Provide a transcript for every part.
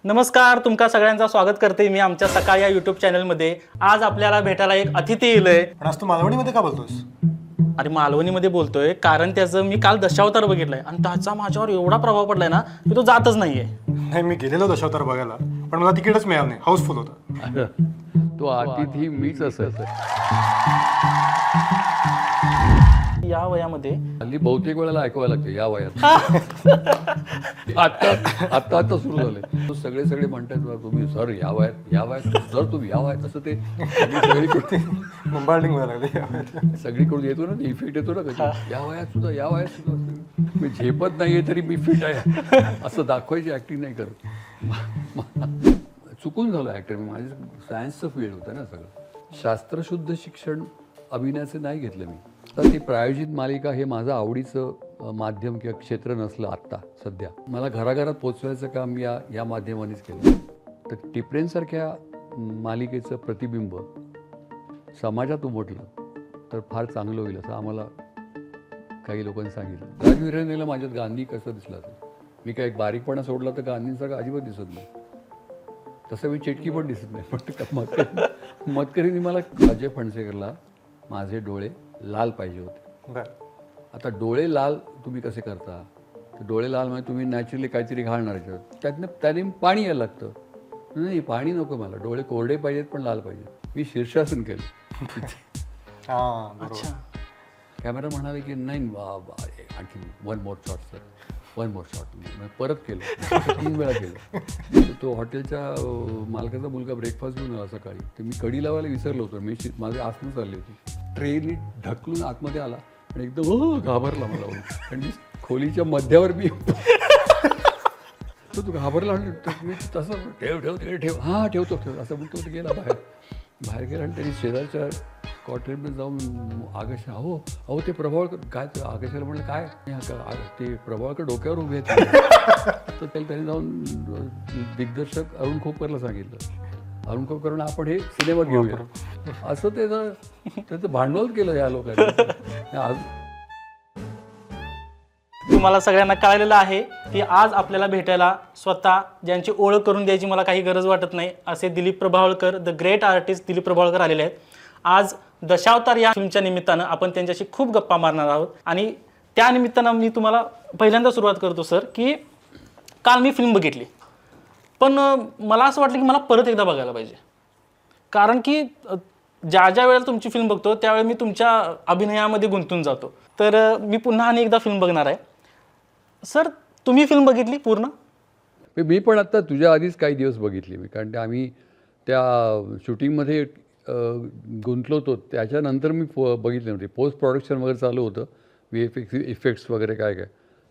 नमस्कार, तुमका सगळ्यांचं स्वागत करते मी आमच्या सकाळ या यूट्यूब चॅनलमध्ये. आज आपल्याला भेटायला एक अतिथी येईल. पण आज तू मालवणीमध्ये का बोलतोस? अरे मालवणीमध्ये बोलतोय कारण त्याचं मी काल दशावतार बघितलाय आणि त्याचा माझ्यावर एवढा प्रभाव पडलाय ना की तो जातच नाहीये. नाही, मी गेलेलो दशावतार बघायला, पण मला तिकीटच मिळालं नाही. हाऊसफुल होतं. तो अतिथी मीच असेल. या वयामध्ये हल्ली बहुतेक वेळेला ऐकवायला लागते या वयात. आता सुरू झाले. सगळे म्हणतात बा, तुम्ही सर या वयात सर तुम्ही या वयात, असं ते सगळीकडे मुंबाल्डिंग व्हायला लागली. सगळीकडून येतो ना, इफेक्ट येतो ना कधी. या वयात सुद्धा मी झेपत नाहीये तरी मी फिट आहे असं दाखवायची ऍक्टिंग नाही करत. चुकून झालं ऍक्टर. माझं सायन्सचं फील्ड होतं ना सगळं. शास्त्रशुद्ध शिक्षण अभिनयाचं नाही घेतलं मी. तर ती प्रायोजित मालिका हे माझं आवडीचं माध्यम किंवा क्षेत्र नसलं आत्ता सध्या. मला घराघरात पोचवायचं काम या माध्यमानेच केलं. तर टिपरेंसारख्या मालिकेचं प्रतिबिंब समाजात उमटलं तर फार चांगलं होईल असं आम्हाला काही लोकांनी सांगितलं. राजवीरांनीला माझ्यात गांधी कसं दिसला तर मी काय एक बारीकपणा सोडला तर गांधींसारखं अजिबात दिसत नाही. तसं मी चिटकी पण दिसत नाही. पण मतकरींनी मला अजय फणसेकरला माझे डोळे लाल पाहिजे होते. आता डोळे लाल तुम्ही कसे करता? तर डोळे लाल म्हणजे तुम्ही नॅचरली काहीतरी घालणार त्याने पाणी यायला लागतं. नाही, पाणी नको मला, डोळे कोरडे पाहिजेत पण लाल पाहिजेत. मी शीर्षासन केलं. अच्छा. कॅमेरा म्हणाले की नाही आणखी one more shot sir, one more shot. परत केलं, 3 वेळा केलं. तो हॉटेलच्या मालकाचा मुलगा ब्रेकफास्ट घेऊन आला सकाळी. तर मी कडी लावायला विसरलो होतो. मी माझे आसनं चालली होती. ट्रेननी ढकलून आतमध्ये आला आणि एकदम घाबरला मला. आणि खोलीच्या मध्यावर मी तो घाबरला. मी तसं ठेव हां ठेवतो असं म्हणतो. गेला बाहेर गेला आणि त्यांनी शेजारच्या क्वार्टरमध्ये जाऊन आकाशा अहो ते प्रभावळकर काय? आकाशाला म्हणलं काय? ते प्रभावळकर डोक्यावर उभे आहेत. तर त्यांनी जाऊन दिग्दर्शक अरुण खोपकरला सांगितलं. अरुण खोपकरनं आपण हे सिनेमात घेऊया असं त्याचं भांडवल केलं या लोकांनी. आज तुम्हाला सगळ्यांना कळलेलं आहे की आज आपल्याला भेटायला स्वतः ज्यांची ओळख करून द्यायची मला काही गरज वाटत नाही असे Dilip Prabhavalkar, the great artist Dilip Prabhavalkar आलेले आहेत. आज दशावतार या फिल्मच्या निमित्तानं आपण त्यांच्याशी खूप गप्पा मारणार आहोत. आणि त्या निमित्तानं मी तुम्हाला पहिल्यांदा सुरुवात करतो सर की काल मी फिल्म बघितली, पण मला असं वाटलं की मला परत एकदा बघायला पाहिजे. कारण की ज्या वेळेला तुमची फिल्म बघतो त्यावेळी मी तुमच्या अभिनयामध्ये गुंतून जातो. तर मी पुन्हा आणि एकदा फिल्म बघणार आहे. सर तुम्ही फिल्म बघितली पूर्ण? मी पण आत्ता तुझ्या आधीच काही दिवस बघितली मी. कारण आम्ही त्या शूटिंगमध्ये गुंतलो होतो. त्याच्यानंतर मी बघितले नव्हते. पोस्ट प्रोडक्शन वगैरे चालू होतं, इफेक्ट्स वगैरे काय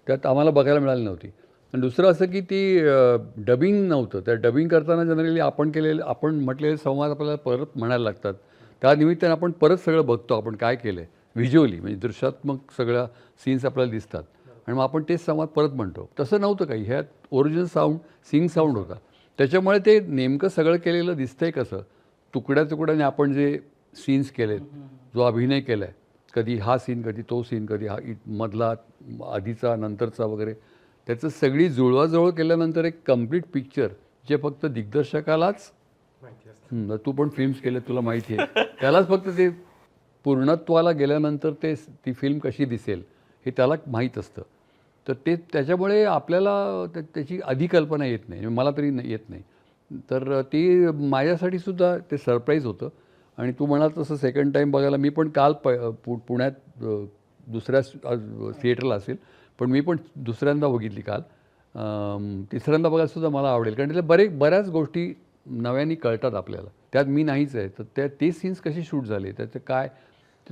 त्यात आम्हाला बघायला मिळाली नव्हती. आणि दुसरं असं की ती डबिंग नव्हतं. त्या डबिंग करताना जनरली आपण म्हटलेले संवाद आपल्याला परत म्हणायला लागतात. त्या निमित्ताने आपण परत सगळं बघतो आपण काय केलं आहे व्हिज्युअली, म्हणजे दृश्यात्मक सगळ्या सीन्स आपल्याला दिसतात आणि मग आपण तेच संवाद परत म्हणतो. तसं नव्हतं काही. ह्यात ओरिजिनल साऊंड सिंग साऊंड होता. त्याच्यामुळे ते नेमकं सगळं केलेलं दिसतंय कसं तुकड्याने आपण जे सीन्स केलेत, जो अभिनय केला आहे, कधी हा सीन कधी तो सीन कधी हा मधला आधीचा नंतरचा वगैरे, त्याचं सगळी जुळवाजुळव केल्यानंतर एक कम्प्लीट पिक्चर जे फक्त दिग्दर्शकालाच, तू पण फिल्म्स केले तुला माहिती आहे, त्यालाच फक्त ते पूर्णत्वाला गेल्यानंतर ती फिल्म कशी दिसेल हे त्याला माहीत असतं. तर त्याच्यामुळे आपल्याला त्याची आधी कल्पना येत नाही, मला तरी येत नाही. तर ती माझ्यासाठी सुद्धा ते सरप्राईज होतं. आणि तू म्हणाल तसं सेकंड टाईम बघायला मी पण काल पुण्यात दुसऱ्या थिएटरला असेल, पण मी पण दुसऱ्यांदा बघितली काल. तिसऱ्यांदा बघायलासुद्धा मला आवडेल. कारण त्याला बऱ्याच गोष्टी नव्याने कळतात आपल्याला. त्यात मी नाहीच आहे. तर ते सीन्स कसे शूट झाले, त्याचं काय,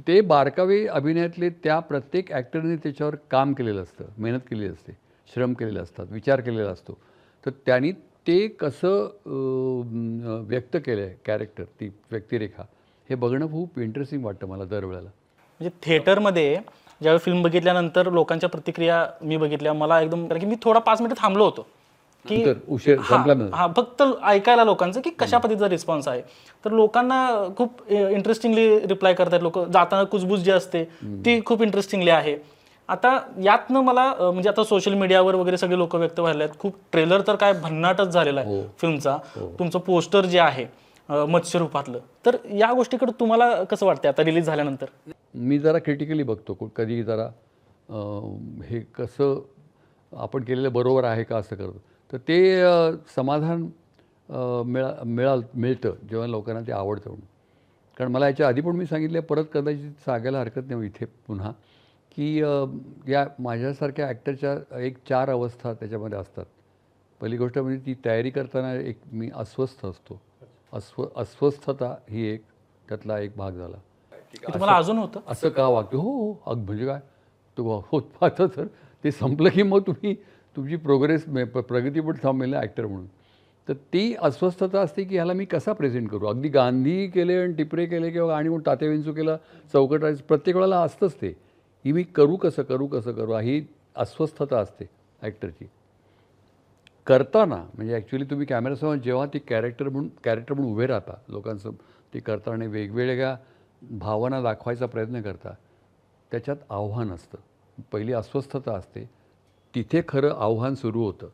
ते बारकावे अभिनयातले त्या प्रत्येक ॲक्टरने त्याच्यावर काम केलेलं असतं, मेहनत केलेली असते, श्रम केलेले असतात, विचार केलेला असतो. तर त्यांनी ते कसं व्यक्त केलं आहे कॅरेक्टर, ती व्यक्तिरेखा, हे बघणं खूप इंटरेस्टिंग वाटतं मला दरवेळेला. म्हणजे थिएटरमध्ये ज्यावेळी फिल्म बघितल्यानंतर लोकांच्या प्रतिक्रिया मी बघितल्या, मला एकदम, कारण की मी थोडा 5 मिनिटं थांबलो होतो की उशीर संपल्यानंतर फक्त ऐकायला लोकांचं की कशा पद्धतीचा रिस्पॉन्स आहे. तर लोकांना खूप इंटरेस्टिंगली रिप्लाय करतात. लोक जाताना कुजबूज जी असते ती खूप इंटरेस्टिंगली आहे. आता यातनं मला म्हणजे आता सोशल मीडियावर वगैरे सगळे लोक व्यक्त व्हायला आहेत, खूप ट्रेलर तर काय भन्नाटच झालेला आहे फिल्मचा. तुमचं पोस्टर जे आहे मत्स्य रूपातलं, तर या गोष्टीकडे तुम्हाला कसं वाटतं आता रिलीज झाल्यानंतर? मी जरा क्रिटिकली बघतो कधी जरा हे कसं आपण केलेलं बरोबर आहे का असं करतो. तर ते समाधान मिळतं जेव्हा लोकांना ते आवडतं म्हणून. कारण मला याच्या आधी पण मी सांगितलं, परत कदाचित सांगायला हरकत नाही इथे पुन्हा, की या माझ्यासारख्या ॲक्टरच्या एक 4 अवस्था त्याच्यामध्ये असतात. पहिली गोष्ट म्हणजे ती तयारी करताना मी अस्वस्थ असतो. अस्वस्थता ही एक त्यातला एक भाग झाला. की तुम्हाला अजून होतं असं का वागतो? हो म्हणजे काय तो होत पाहतं तर ते संपलं की मग तुम्ही तुमची प्रगती पण थांबेल ना ॲक्टर म्हणून. तर ती अस्वस्थता असते की ह्याला मी कसा प्रेझेंट करू. अगदी गांधी केले आणि टिपरे केले किंवा आणि मग तात्या विंचू केला, चौकट प्रत्येक वेळेला असतंच ते, की मी करू कसं ही अस्वस्थता असते ॲक्टरची. करताना म्हणजे ॲक्च्युली तुम्ही कॅमेऱ्यासमोर जेव्हा ती कॅरेक्टर म्हणून उभे राहता लोकांसमोर, ते करताना वेगवेगळ्या भावना दाखवायचा प्रयत्न करता, त्याच्यात आव्हान असतं. पहिली अस्वस्थता असते, तिथे खरं आव्हान सुरू होतं.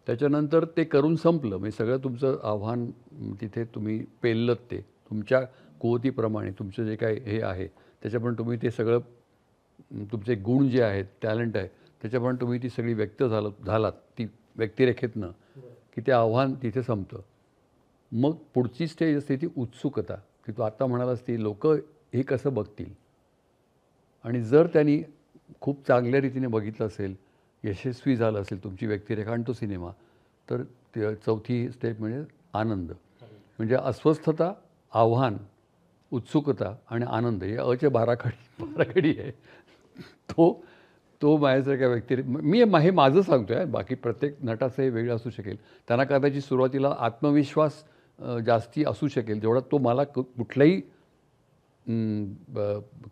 त्याच्यानंतर ते करून संपलं म्हणजे सगळं तुमचं आव्हान तिथे तुम्ही पेललत. ते तुमच्या कुवतीप्रमाणे तुमचं जे काही हे आहे त्याच्याप्रमाणे तुम्ही ते सगळं तुमचे गुण जे आहेत, टॅलेंट आहे, त्याच्याप्रमाणे तुम्ही ती सगळी व्यक्त झालात ती व्यक्तिरेखेतनं, की ते आव्हान तिथे संपतं. मग पुढची स्टेज असते ती उत्सुकता, की तू आता म्हणालास ती लोकं हे कसं बघतील. आणि जर त्यांनी खूप चांगल्या रीतीने बघितलं असेल, यशस्वी झालं असेल तुमची व्यक्तिरेखा आणि तो सिनेमा, तर चौथी स्टेप म्हणजे आनंद. म्हणजे अस्वस्थता, आव्हान, उत्सुकता आणि आनंद हे अच्या बाराखडी आहे. तो माझ्यासारख्या मी हे माझं सांगतो आहे, बाकी प्रत्येक नटाचं हे वेगळं असू शकेल. त्यांना कदाचित सुरुवातीला आत्मविश्वास जास्ती असू शकेल, जेवढा तो मला कुठल्याही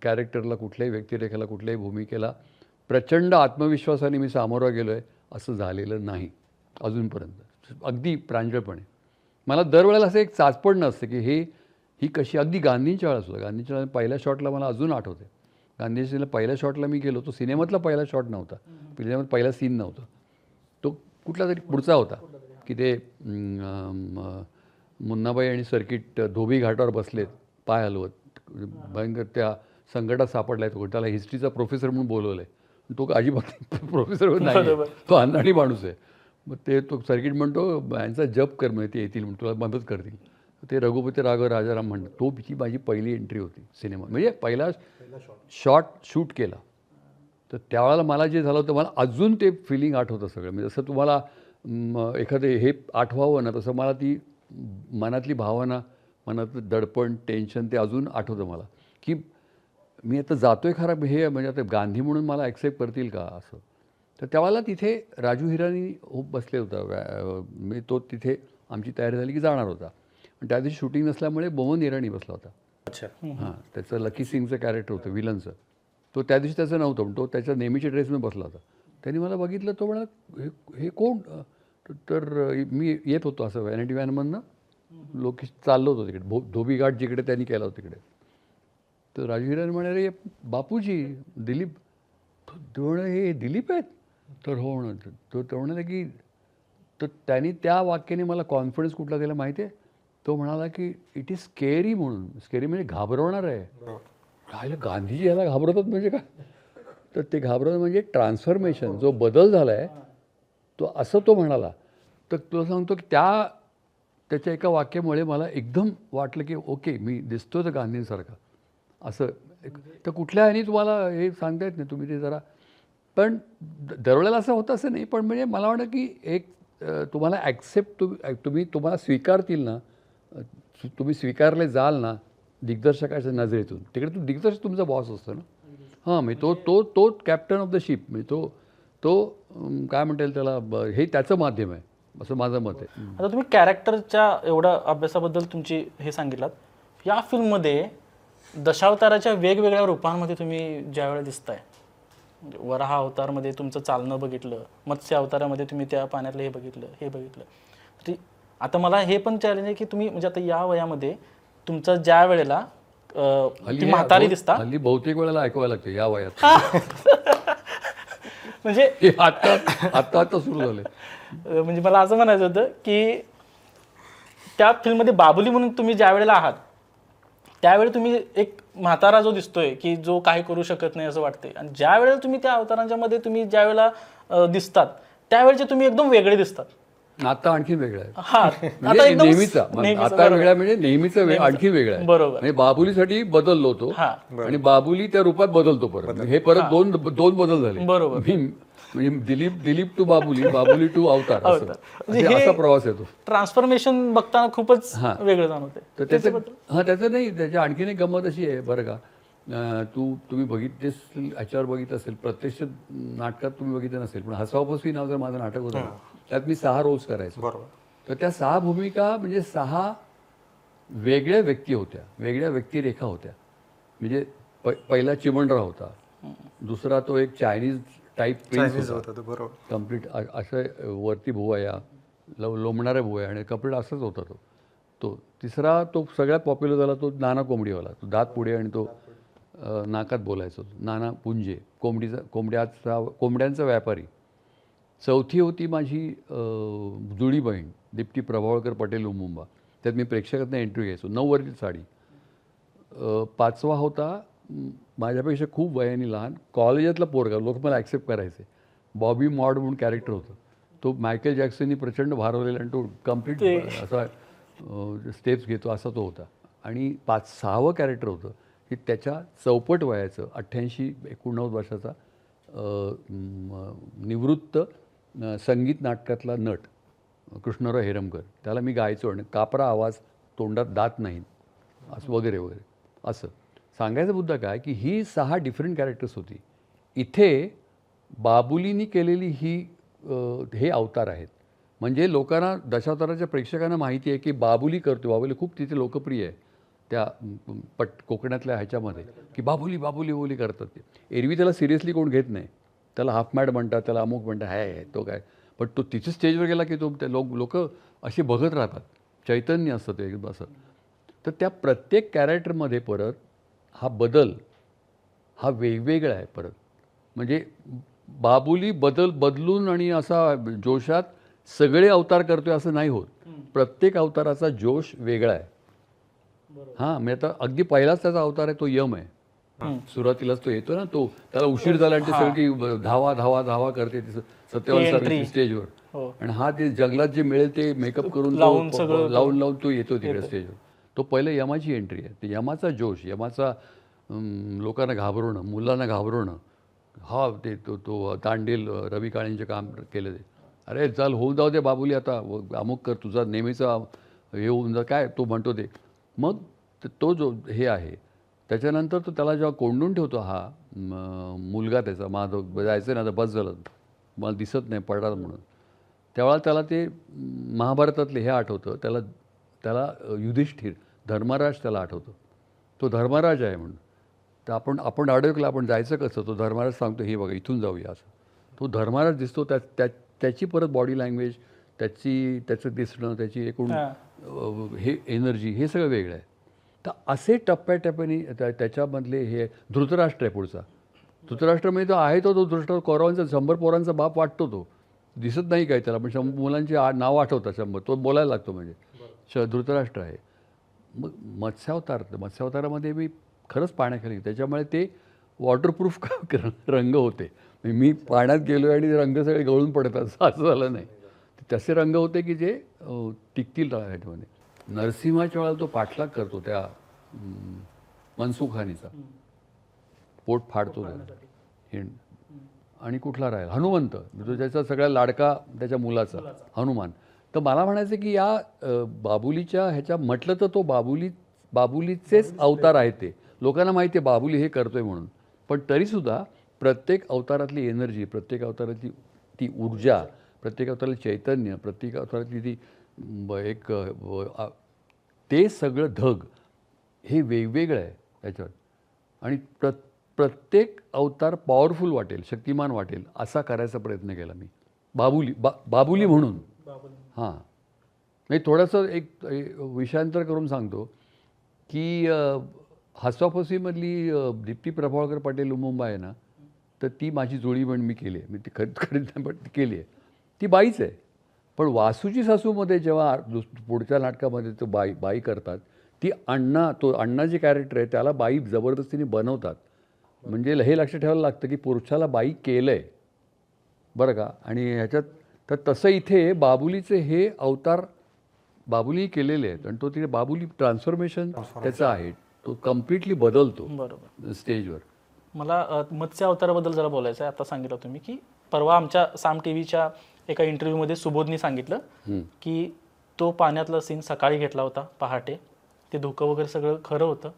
कॅरेक्टरला, कुठल्याही व्यक्तिरेखेला, कुठल्याही भूमिकेला प्रचंड आत्मविश्वासाने मी सामोरं गेलो आहे असं झालेलं नाही अजूनपर्यंत. अगदी प्रांजळपणे मला दरवेळेला असं एक चाचपड नसतं की ही कशी. अगदी गांधींच्या वेळेसुद्धा, गांधींच्या वेळेला पहिल्या शॉटला मला अजून आठवते, गांधीजीला पहिल्या शॉटला मी गेलो, तो सिनेमातला पहिला शॉट नव्हता, सिनेमात पहिला सीन नव्हता, तो कुठला तरी पुढचा होता, की ते मुन्नाबाई आणि सर्किट धोबी घाटावर बसलेत पाय हलवत, भयंकर त्या संकटात सापडला आहे. तो त्याला हिस्ट्रीचा प्रोफेसर म्हणून बोलवलं आहे, तो अजिबात प्रोफेसर नाही, तो अनाडी माणूस आहे. मग तो सर्किट म्हणतो यांचा जप कर, म्हणजे ते येतील म्हणून तुला मदत करतील. ते रघुपती राघव राजाराम म्हणतात. ती माझी पहिली एंट्री होती सिनेमा, म्हणजे पहिला शूट केला. तर त्यावेळेला मला जे झालं होतं, मला अजून ते फिलिंग आठवतं सगळं. म्हणजे जसं तुम्हाला एखादं हे आठवावं ना, तसं मला ती मनातली भावना, मनातलं दडपण, टेन्शन ते अजून आठवतं मला, की मी आता जातोय खरं हे, म्हणजे आता गांधी म्हणून मला ॲक्सेप्ट करतील का असं. तर त्यावेळेला तिथे राजू हिरानी बसले होता, मी तो तिथे आमची तयारी झाली की जाणार होता. आणि त्या दिवशी शूटिंग नसल्यामुळे बोमन इराणी बसला होता. अच्छा. हां, त्याचं लकी सिंगचं कॅरेक्टर होतं विलनचं. तो त्या दिवशी त्याचं नव्हतं, पण तो त्याच्या नेहमीच्या ड्रेसमध्ये बसला होता. त्यांनी मला बघितलं, तो म्हणाला हे कोण. तर मी येत होतो असं व्हॅनिटी व्हॅनमधनं लोक चाललो होतो तिकडे, धोबी घाट जिकडे त्यांनी केला होता तिकडे. तर राजू हिरानी म्हणाले बापूजी दिलीप. तो म्हणाले हे दिलीप आहेत. तर हो म्हणत तो म्हणाला की, तर त्यांनी त्या वाक्याने मला कॉन्फिडन्स कुठला दिला माहिती आहे. तो म्हणाला की इट इज स्केरी म्हणून. स्केरी म्हणजे घाबरवणार आहे. राहिलं गांधीजी याला घाबरवतात म्हणजे काय. तर ते घाबरवणं म्हणजे ट्रान्सफॉर्मेशन, जो बदल झाला आहे तो, असं तो म्हणाला. तर तुला सांगतो की त्याच्या एका वाक्यामुळे मला एकदम वाटलं की ओके, मी दिसतो तर गांधींसारखा असं. तर कुठल्या ह्यानी तुम्हाला हे सांगता येत नाही, तुम्ही ते जरा. पण दरवेळेला असं होतं असं नाही, पण म्हणजे मला वाटतं की एक तुम्हाला ॲक्सेप्ट तुम्हाला स्वीकारतील ना, तुम्ही स्वीकारले जाल ना दिग्दर्शकाच्या नजरेतून, तिकडे दिग्दर्शक तुमचा बॉस असतो ना. हां, म्हणजे तो कॅप्टन ऑफ द शिप, म्हणजे तो काय म्हणता येईल त्याला, हे त्याचं माध्यम आहे असं माझं मत आहे. आता तुम्ही कॅरेक्टरच्या एवढ्या अभ्यासाबद्दल तुमची हे सांगितलात. या फिल्ममध्ये दशावताराच्या वेगवेगळ्या रूपांमध्ये तुम्ही ज्यावेळेला दिसताय, वराह अवतारमध्ये तुमचं चालणं बघितलं, मत्स्य अवतारामध्ये तुम्ही त्या पाण्यातलं हे बघितलं. आता मला हे पण चॅलेंज आहे की तुम्ही म्हणजे आता या वयामध्ये तुमचं ज्या वेळेला म्हातारी दिसता, हल्ली बहुतेक वेळेला ऐकवायला लागते या वयात. म्हणजे हे आत्ता आत्ता आत्ता सुरू झाले. म्हणजे मला असं म्हणायचं होतं की त्या फिल्ममध्ये बाबुली म्हणून तुम्ही ज्या वेळेला आहात त्यावेळी तुम्ही एक म्हातारा जो दिसतोय की जो काही करू शकत नाही असं वाटतंय, आणि ज्या वेळेला तुम्ही त्या अवतारांच्या मध्ये तुम्ही ज्या वेळेला दिसतात त्यावेळेचे तुम्ही एकदम वेगळे दिसतात. आता आणखी वेगळा आहे. हा म्हणजे आता एकदम नेहमीचा नेहमीचा, आता बरोबर. वेगळा म्हणजे नेहमीचा आणखी वेगळा आहे. बरोबर. म्हणजे बाबुलीसाठी बदललो तो हा. आणि बाबुली त्या रूपात बदलतो परत. हे परत दोन बदल झाले. बरोबर. म्हणजे दिलीप टू बाबुली टू अवतार असं. म्हणजे असा असा प्रवास येतो. ट्रान्सफॉर्मेशन बघताना खूपच वेगळं जाणवते. तर त्याचं त्याचं नाही, त्याच्या आणखीन एक गंमत अशी आहे बरं का. तुम्ही बघितले ह्याच्यावर बघितलं असेल, प्रत्यक्ष नाटकात तुम्ही बघितलं नसेल, पण हसावपसवी नाव जर माझं नाटक होतं ना, त्यात मी 6 रोल्स करायचो. बरोबर. तर त्या 6 भूमिका म्हणजे 6 वेगळ्या व्यक्ती होत्या, वेगळ्या व्यक्तिरेखा होत्या. म्हणजे पहिला चिमणराव होता, दुसरा तो एक चायनीज टाईप प्रिन्स होता, होतं बरोबर. कम्प्लीट असं वरती भुवया, लोंबणाऱ्या भुवया आणि कपडा असंच होता तो. तिसरा तो सगळ्यात पॉप्युलर झाला तो नाना कोंबडीवाला, तो दात पुढे आणि तो नाकात बोलायचो, नाना पुंजे, कोंबड्यांचा व्यापारी. चौथी होती माझी जुळी बहीण दीप्ती प्रभावळकर पटेल उमुंबा, त्यात मी प्रेक्षकातनं एंट्री घ्यायचो, 9 वरील साडी. 5वा होता माझ्यापेक्षा खूप वयाने लहान कॉलेजातला पोरगा, लोक मला ॲक्सेप्ट करायचे, बॉबी मॉड म्हणून कॅरेक्टर होतं. तो मायकेल जॅक्सननी प्रचंड भारवलेला आणि तो कम्प्लीट असा स्टेप्स घेतो असा तो होता. आणि 6वं कॅरेक्टर होतं की त्याच्या चौपट वयाचं 88-89 वर्षाचा निवृत्त संगीत नाटकातला नट कृष्णराव हेरमकर. त्याला मी गायचो आणि कापरा आवाज, तोंडात दात नाही असं वगैरे वगैरे. असं सांगायचा मुद्दा काय की ही 6 डिफरंट कॅरेक्टर्स होती. इथे बाबुलीनी केलेली ही हे अवतार आहेत. म्हणजे लोकांना, दशावताराच्या प्रेक्षकांना माहिती आहे की बाबुली करतो, बाबुली खूप तिथे लोकप्रिय आहे त्या कोकणातल्या ह्याच्यामध्ये, की बाबुली करतात ते. एरवी त्याला सिरियसली कोण घेत नाही, त्याला हाफ मॅड म्हणतात, त्याला अमुक म्हणतात, आहे तो काय. पण तो तिथे स्टेजवर गेला की तो ते लोक अशी बघत राहतात, चैतन्य असतं ते एकदम असं. तर त्या प्रत्येक कॅरेक्टरमध्ये परत हा बदल हा वेगवेगळा आहे परत. म्हणजे बाबुली बदलून आणि असा जोशात सगळे अवतार करतोय असं नाही होत. प्रत्येक अवताराचा जोश वेगळा आहे. हां, म्हणजे आता अगदी पहिलाच त्याचा अवतार आहे तो यम आहे. सुरुवातीलाच तो येतो ना, तो त्याला उशीर झाला आणि ते सगळी धावा करते सत्यवान स्टेजवर. आणि हा ते जंगलात जे मिळेल ते मेकअप करून लावून तो येतो तिकडे स्टेजवर. तो पहिले यमाची एंट्री आहे. ते यमाचा जोश, यमाचा लोकांना घाबरवणं, मुलांना घाबरवणं. हा ते तो तांडेल रवी काळेंचे काम केलं ते. अरे चल होऊन जाऊ दे बाबुली, आता अमुक कर, तुझा नेहमीचा हे होऊन जा, काय तो म्हणतो ते. मग तो जो हे आहे त्याच्यानंतर तो त्याला जेव्हा कोंडून ठेवतो हा मुलगा त्याचा, माधव जायचं ना, आता बस झालं, मला दिसत नाही पडणार म्हणून, तेव्हा त्याला ते महाभारतातले हे आठवतं, त्याला युधिष्ठिर, धर्मराज त्याला आठवतो. तो धर्मराज आहे म्हणून. तर आपण अडकला, आपण जायचं कसं, तो धर्मराज सांगतो हे बघा इथून जाऊया असं. तो धर्मराज दिसतो, त्याची परत बॉडी लँग्वेज, त्याचं दिसणं, त्याची एकूण हे एनर्जी, हे सगळं वेगळं आहे. तर असे टप्प्याटप्प्याने त्याच्यामधले हे धृतराष्ट्र आहे पुढचा. धृतराष्ट्र म्हणजे तो आहे तो धृतराष्ट्र, कौरवांचा 100 पोरांचा बाप वाटतो, तो दिसत नाही काय त्याला, पण 100 मुलांची नाव आठवतात, 100 तो बोलायला लागतो. म्हणजे धृतराष्ट्र आहे. मग मत्स्यावतारामध्ये मी खरंच पाण्याखाली, त्याच्यामुळे ते वॉटरप्रूफ रंग होते. मी पाण्यात गेलो आणि रंग सगळे गळून पडतात असं झालं नाही. तसे रंग होते की जे टिकतील ह्याच्यामध्ये. नरसिंहाच्या वेळेला तो पाठलाग करतो त्या मनसुखानीचा, पोट फाडतो हिंड. आणि कुठला राहील हनुमंत, तो त्याचा सगळ्या लाडका त्याच्या मुलाचा हनुमान. तर मला म्हणायचं की या बाबुलीच्या ह्याच्या म्हटलं तर तो बाबुलीचेच अवतार आहेत ते. लोकांना माहिती आहे बाबुली हे करतोय म्हणून, पण तरीसुद्धा प्रत्येक अवतारातली एनर्जी, प्रत्येक अवतारातली ती ऊर्जा, प्रत्येक अवतारातली चैतन्य, प्रत्येक अवतारातली ती एक ते सगळं धग हे वेगवेगळं आहे त्याच्यावर. आणि प्रत्येक अवतार पॉवरफुल वाटेल, शक्तिमान वाटेल असा करायचा प्रयत्न केला मी. बाबुली म्हणून. हां, नाही थोडंसं एक विषयांतर करून सांगतो की हसाफसीमधली दीप्ती प्रभावळकर पटेल मुंबई आहे ना, तर ती माझी जुळी पण मी केली आहे. मी ती करीत नाही पण ती केली आहे. ती बाईच आहे. पण वासूची सासूमध्ये जेव्हा पुढच्या नाटकामध्ये तो बाई करतात, ती अण्णा जे कॅरेक्टर आहे त्याला बाई जबरदस्तीने बनवतात. म्हणजे हे लक्षात ठेवायला लागतं की पुरुषाला बाई केलं आहे बरं का. आणि ह्याच्यात तर तसं इथे बाबुलीचे हे अवतार बाबुली केलेले आहेत आणि तो तिथे बाबुली ट्रान्सफॉर्मेशन त्याचा आहे. तो कम्प्लिटली बदलतो बरोबर. स्टेजवर. मला मत्स्य अवताराबद्दल जरा बोलायचं आहे. आता सांगितलं तुम्ही की परवा आमच्या साम टी व्हीच्या एका इंटरव्ह्यूमध्ये सुबोधनी सांगितलं की तो पाण्यातला सीन सकाळी घेतला होता पहाटे. ते धुकं वगैरे सगळं खरं होतं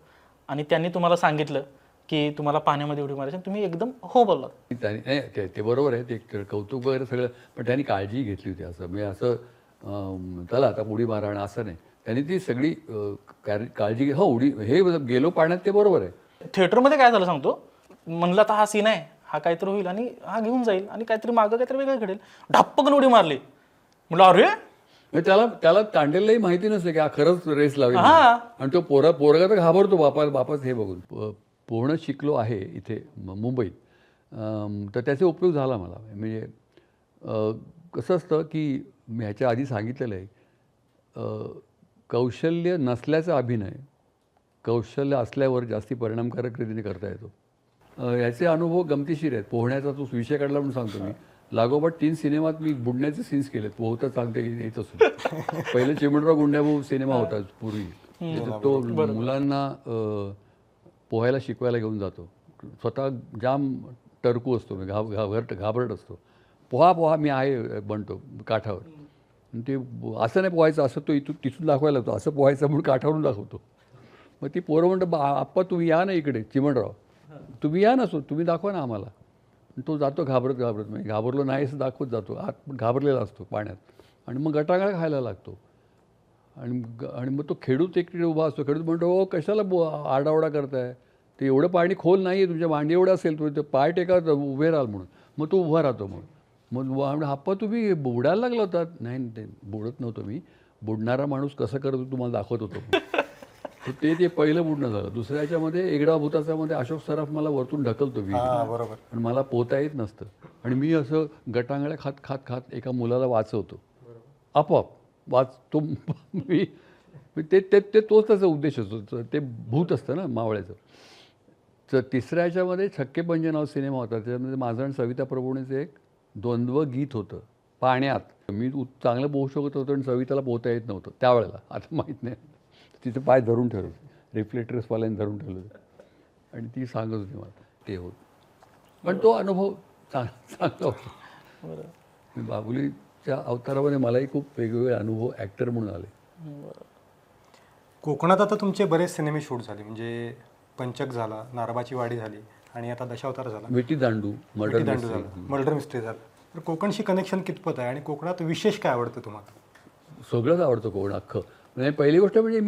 आणि त्यांनी तुम्हाला सांगितलं की तुम्हाला पाण्यामध्ये उडी मारायची आणि तुम्ही एकदम हो बोललात. त्याने नाही ते बरोबर आहे. ते कौतुक वगैरे सगळं पण त्यांनी काळजी घेतली होती. असं म्हणजे असं चला आता उडी मारा आणि असं नाही. त्यांनी ती सगळी काळजी हो उडी हे गेलो पाण्यात ते बरोबर आहे. थिएटरमध्ये काय झालं सांगतो. म्हणलं आता हा सीन आहे, हा काहीतरी होईल आणि हा घेऊन जाईल आणि काहीतरी मागं काहीतरी वेगळं घडेल. ढप्पकन उडी मारली. म्हटलं अरे म्हणजे त्याला तांडेललाही माहिती नसते की हा खरंच रेस लावेल हा. आणि तो पोरगा तर घाबरतो बापाच हे बघून. पोहणं शिकलो आहे इथे मुंबईत. तर त्याचा उपयोग झाला मला. म्हणजे कसं असतं की मी ह्याच्या आधी सांगितलेलं आहे कौशल्य नसल्याचा अभिनय कौशल्य असल्यावर जास्ती परिणामकारक रीतीने करता येतो. याचे अनुभव गमतीशीर आहेत. पोहण्याचा तो विषय काढला म्हणून सांगतो मी. लागोपाठ 3 सिनेमात मी बुडण्याचे सीन्स केलेत. पोहता सांगते येत असून. पहिले चिमणराव गुंड्याभाऊ सिनेमा होता पूर्वी. तो मुलांना पोहायला शिकवायला घेऊन जातो. स्वतः जाम टरकू असतो, घाबरट असतो. पोहा मी आहे बनतो काठावर. ते असं नाही पोहायचं, असं तो तिथून दाखवायला लागतो. असं पोहायचं म्हणून काठावरून दाखवतो. मग ती पोरं म्हणतं आप्पा तुम्ही या ना इकडे चिमणराव, तुम्ही या ना तुम्ही दाखवा ना आम्हाला. तो जातो घाबरत म्हणजे घाबरलो नाही असं दाखवत जातो. आत घाबरलेला असतो पाण्यात आणि मग गटागळा खायला लागतो. आणि मग तो खेडूत इकडे उभा असतो. खेडूत म्हणतो ओ कशाला आरडाओरडा करताय, ते एवढं पाणी खोल नाही आहे, तुमच्या मांडी एवढं असेल तो पाय टेका उभे राहाल म्हणून. मग तो उभा राहतो. मग आप्पा तुम्ही बुडायला लागला होता. नाही ते बुडत नव्हतो मी. बुडणारा माणूस कसं करतो तुम्हाला दाखवत होतो. ते पहिलं बुडणं झालं. दुसऱ्या याच्यामध्ये एकडा भूताचामध्ये अशोक सराफ मला वरतून ढकलतो बरोबर. आणि मला पोहता येत नसतं आणि मी असं गटांगळ्या खात एका मुलाला वाचवतो. आपोआप तो मी ते तोच त्याचा उद्देश असतो. ते भूत असतं ना मावळ्याचं. तर तिसऱ्या याच्यामध्ये छक्के पंजे नाव सिनेमा होता. त्याच्यामध्ये माझं आणि सविता प्रभूणेचं एक द्वंद्व गीत होतं पाण्यात. मी चांगलं पोहू शकत होतो आणि सविताला पोहता येत नव्हतं त्यावेळेला. आता माहीत नाही. तिचे पाय धरून ठेवलं, रिफ्लेक्टर्सवाल्याने धरून ठेवलं आणि ती सांगत होती मला ते होत. पण तो अनुभव चांगला होता. मी बाबुलीच्या अवतारामध्ये मलाही खूप वेगवेगळे अनुभव ॲक्टर म्हणून आले. कोकणात आता तुमचे बरेच सिनेमे शूट झाले. म्हणजे पंचक झाला, नारबाची वाडी झाली आणि आता दशावतार झाला, विटी दांडू मर्डर मिस्ट्री झाला. तर कोकणशी कनेक्शन कितपत आहे आणि कोकणात विशेष काय आवडतं तुम्हाला? सगळंच आवडतं कोकण अख्खं. म्हणजे पहिली गोष्ट म्हणजे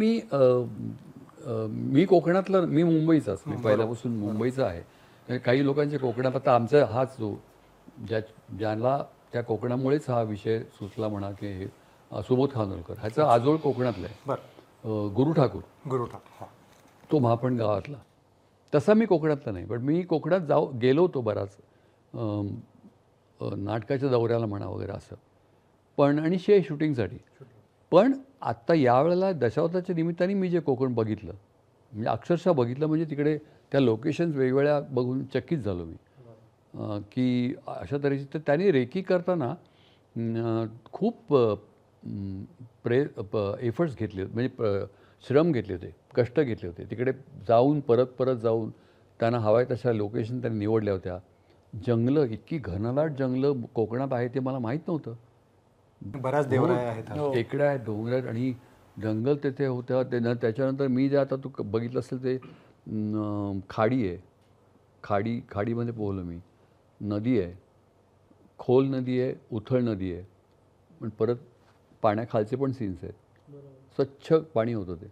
मी कोकणातला मी मुंबईचाच. मी पहिल्यापासून मुंबईचा आहे. काही लोकांचे कोकणात आता आमचा हाच जो ज्याला त्या कोकणामुळेच हा विषय सुचला म्हणा की सुबोध खानोलकर ह्याचा आजोळ कोकणातला आहे. बरं. गुरु ठाकूर तो महापण गावातला. तसा मी कोकणातला नाही. पण मी कोकणात गेलो होतो बराच नाटकाच्या दौऱ्याला म्हणा वगैरे असं. पण आणि शूटिंगसाठी. पण आत्ता यावेळेला दशावताराच्या निमित्ताने मी जे कोकण बघितलं म्हणजे अक्षरशः बघितलं म्हणजे तिकडे त्या लोकेशन्स वेगवेगळ्या बघून चकित झालो मी की अशा तऱ्हेची. तर त्यांनी रेकी करताना खूप एफर्ट्स घेतले होते. म्हणजे श्रम घेतले होते, कष्ट घेतले होते. तिकडे जाऊन परत जाऊन त्यांना हव्या तशा लोकेशन त्यांनी निवडल्या होत्या. जंगलं इतकी घनदाट जंगलं कोकणात आहे ते मला माहीत नव्हतं. बऱ्याच देवराया आहेत, टेकड्या आहेत, डोंगर आहेत आणि जंगल तिथे होत्या. त्याच्यानंतर मी जे आता तू बघितलं असेल ते खाडी आहे. खाडीमध्ये पोहलो मी. नदी आहे, खोल नदी आहे, उथळ नदी आहे. पण परत पाण्याखालचे पण सीन्स आहेत. स्वच्छ पाणी होतं ते.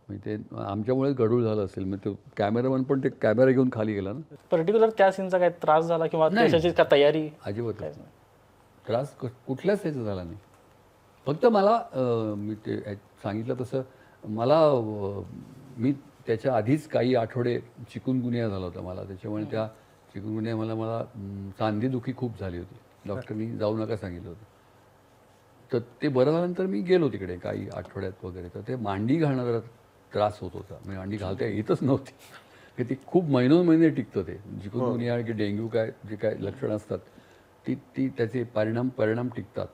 म्हणजे ते आमच्यामुळेच गढूळ झालं असेल. मग तो कॅमेरामन पण ते कॅमेरा घेऊन खाली गेला ना. पर्टिक्युलर त्या सीनचा काय त्रास झाला किंवा त्याची का तयारी? अजिबात त्रास कुठल्याच त्याचा झाला नाही. फक्त मला मी ते सांगितलं तसं मला मी त्याच्या आधीच काही आठवडे चिकुनगुनिया झाला होता मला. त्याच्यामुळे त्या चिकनगुन्या मला सांधेदुखी खूप झाली होती. डॉक्टरनी जाऊ नका सांगितलं होतं. तर ते बरं झाल्यानंतर मी गेलो तिकडे काही आठवड्यात वगैरे. तर ते मांडी घालणं जरा त्रास होत होता. म्हणजे मांडी घालता येतच नव्हती की ती खूप महिनोन्महिने टिकतं ते. चिकनगुन्या की डेंग्यू काय जे काय लक्षणं असतात ती त्याचे परिणाम टिकतात.